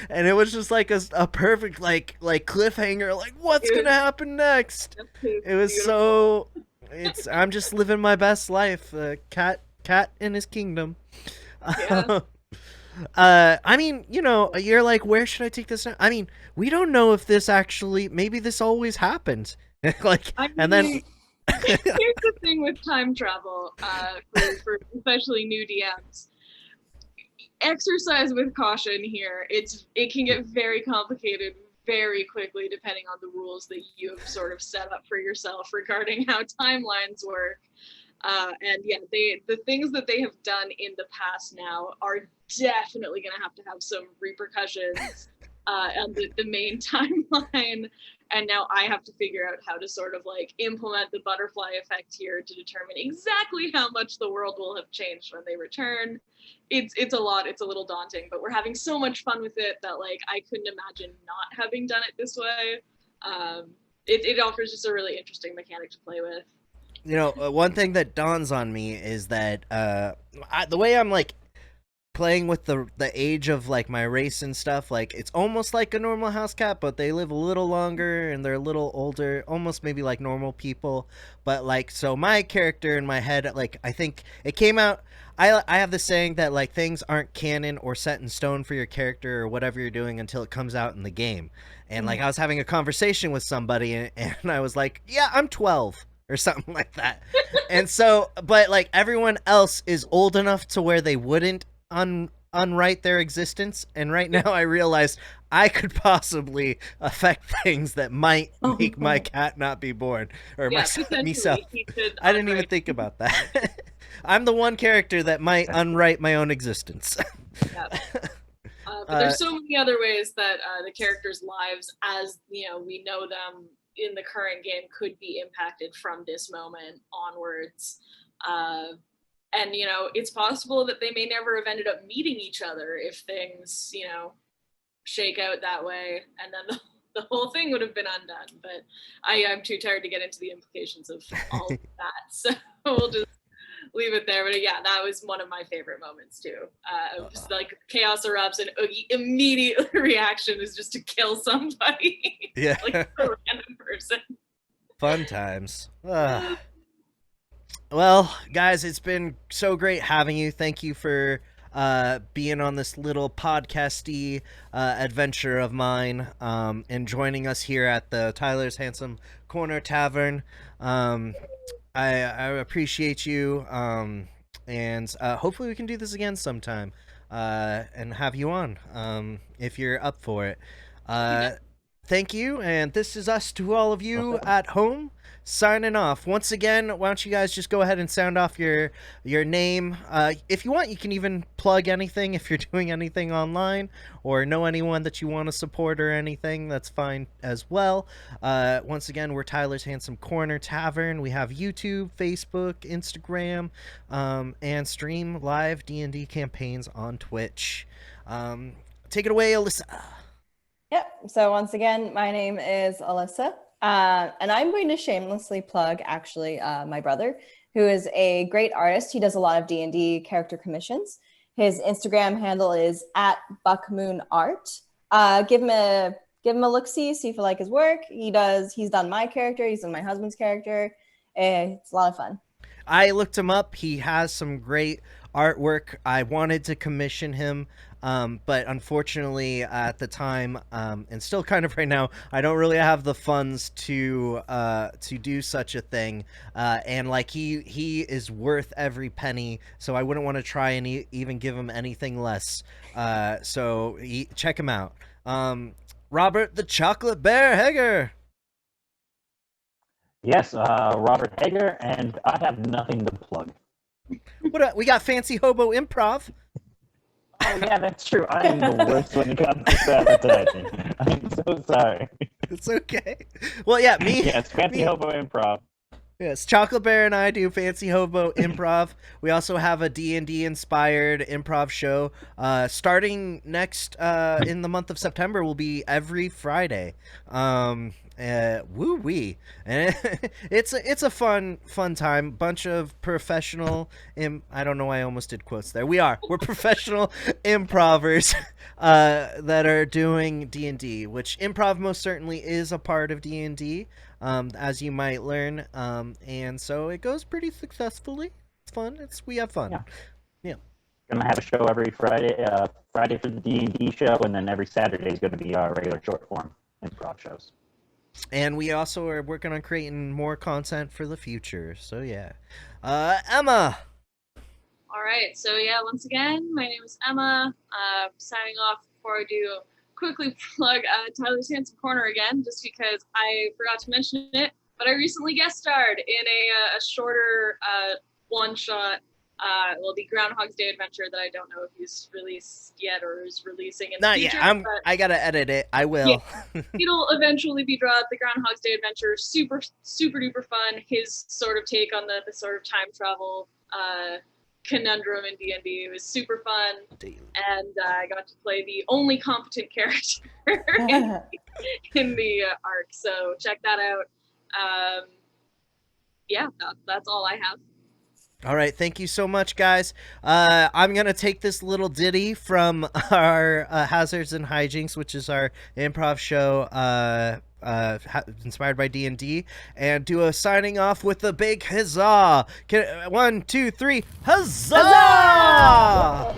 And it was just like a perfect like cliffhanger, like what's gonna happen next? It was so I'm just living my best life. Cat in his kingdom. Yeah. I mean, you know, you're like, where should I take this now? I mean, we don't know if this actually, maybe this always happened. Like, and then here's the thing with time travel, for especially new DMs. Exercise with caution here. It can get very complicated very quickly depending on the rules that you have sort of set up for yourself regarding how timelines work. And yeah, the things that they have done in the past now are definitely going to have some repercussions on the main timeline. And now I have to figure out how to sort of like implement the butterfly effect here to determine exactly how much the world will have changed when they return. It's a lot. It's a little daunting, but we're having so much fun with it that like I couldn't imagine not having done it this way. It offers just a really interesting mechanic to play with. you know, one thing that dawns on me is that the way I'm like playing with the age of like my race and stuff, like it's almost like a normal house cat, but they live a little longer and they're a little older, almost maybe like normal people. But like, so my character in my head, like I think it came out, I have this saying that like things aren't canon or set in stone for your character or whatever you're doing until it comes out in the game. And like I was having a conversation with somebody and I was like, yeah, I'm 12 or something like that. And so, but like everyone else is old enough to where they wouldn't unwrite their existence, and right now I realize I could possibly affect things that might make my cat not be born, or myself. I didn't even think about that. I'm the one character that might unwrite my own existence. But there's so many other ways that the characters' lives, as you know, we know them in the current game, could be impacted from this moment onwards. And, you know, it's possible that they may never have ended up meeting each other if things, you know, shake out that way. And then the whole thing would have been undone. But I'm too tired to get into the implications of all of that. So we'll just leave it there. But yeah, that was one of my favorite moments too. Just like chaos erupts and Oogie immediate reaction is just to kill somebody. Yeah. Like a random person. Fun times. Well, guys, it's been so great having you. Thank you for being on this little podcasty adventure of mine, and joining us here at the Tyler's Handsome Corner Tavern. I appreciate you, and hopefully we can do this again sometime, and have you on if you're up for it. Thank you, and this is us to all of you at home. Signing off. Once again, why don't you guys just go ahead and sound off your name. If you want, you can even plug anything if you're doing anything online or know anyone that you want to support or anything. That's fine as well. Once again, we're Tyler's Handsome Corner Tavern. We have YouTube, Facebook, Instagram, and stream live D&D campaigns on Twitch. Take it away, Alyssa. Yep. So once again, my name is Alyssa. And I'm going to shamelessly plug, actually, my brother, who is a great artist. He does a lot of D&D character commissions. His Instagram handle is @buckmoonart. Give him a look-see, see if you like his work. He's done my character. He's done my husband's character. It's a lot of fun. I looked him up. He has some great artwork. I wanted to commission him, but unfortunately at the time, and still kind of right now, I don't really have the funds to do such a thing. And like he is worth every penny, so I wouldn't want to try and even give him anything less. So check him out. Robert the Chocolate Bear Hager. Yes, Robert Hager, and I have nothing to plug. We got Fancy Hobo Improv. Oh, yeah, that's true. I am the worst when it comes to advertising. I'm so sorry. It's okay. Well, yeah, me. Yes, Fancy Hobo Improv. Yes, Chocolate Bear and I do Fancy Hobo Improv. We also have a D&D inspired improv show. Starting next in the month of September will be every Friday. Woo wee, and it's a fun time. Bunch of professional. I don't know why I almost did quotes there. We're professional improvers that are doing D&D, which improv most certainly is a part of D&D. As you might learn, and so it goes pretty successfully. It's fun. We have fun. Yeah. Gonna have a show every Friday. Friday for the D&D show, and then every Saturday is going to be our regular short form improv shows. And we also are working on creating more content for the future. So yeah, Emma. All right. So yeah, once again, my name is Emma. Signing off before I do. Quickly plug Tyler's Handsome Corner again, just because I forgot to mention it, but I recently guest starred in a shorter one-shot, the Groundhog's Day adventure that I don't know if he's released yet or is releasing in the future. Not yet. I gotta edit it. I will. Yeah, it'll eventually be dropped. The Groundhog's Day adventure, super duper fun. His sort of take on the sort of time travel conundrum in D&D. It was super fun, and I got to play the only competent character in the arc, so check that out. Yeah, that's all I have. All right, thank you so much, guys. I'm gonna take this little ditty from our Hazards and Hijinks, which is our improv show inspired by D&D, and do a signing off with a big huzzah. 1, 2, 3, huzzah! Huzzah!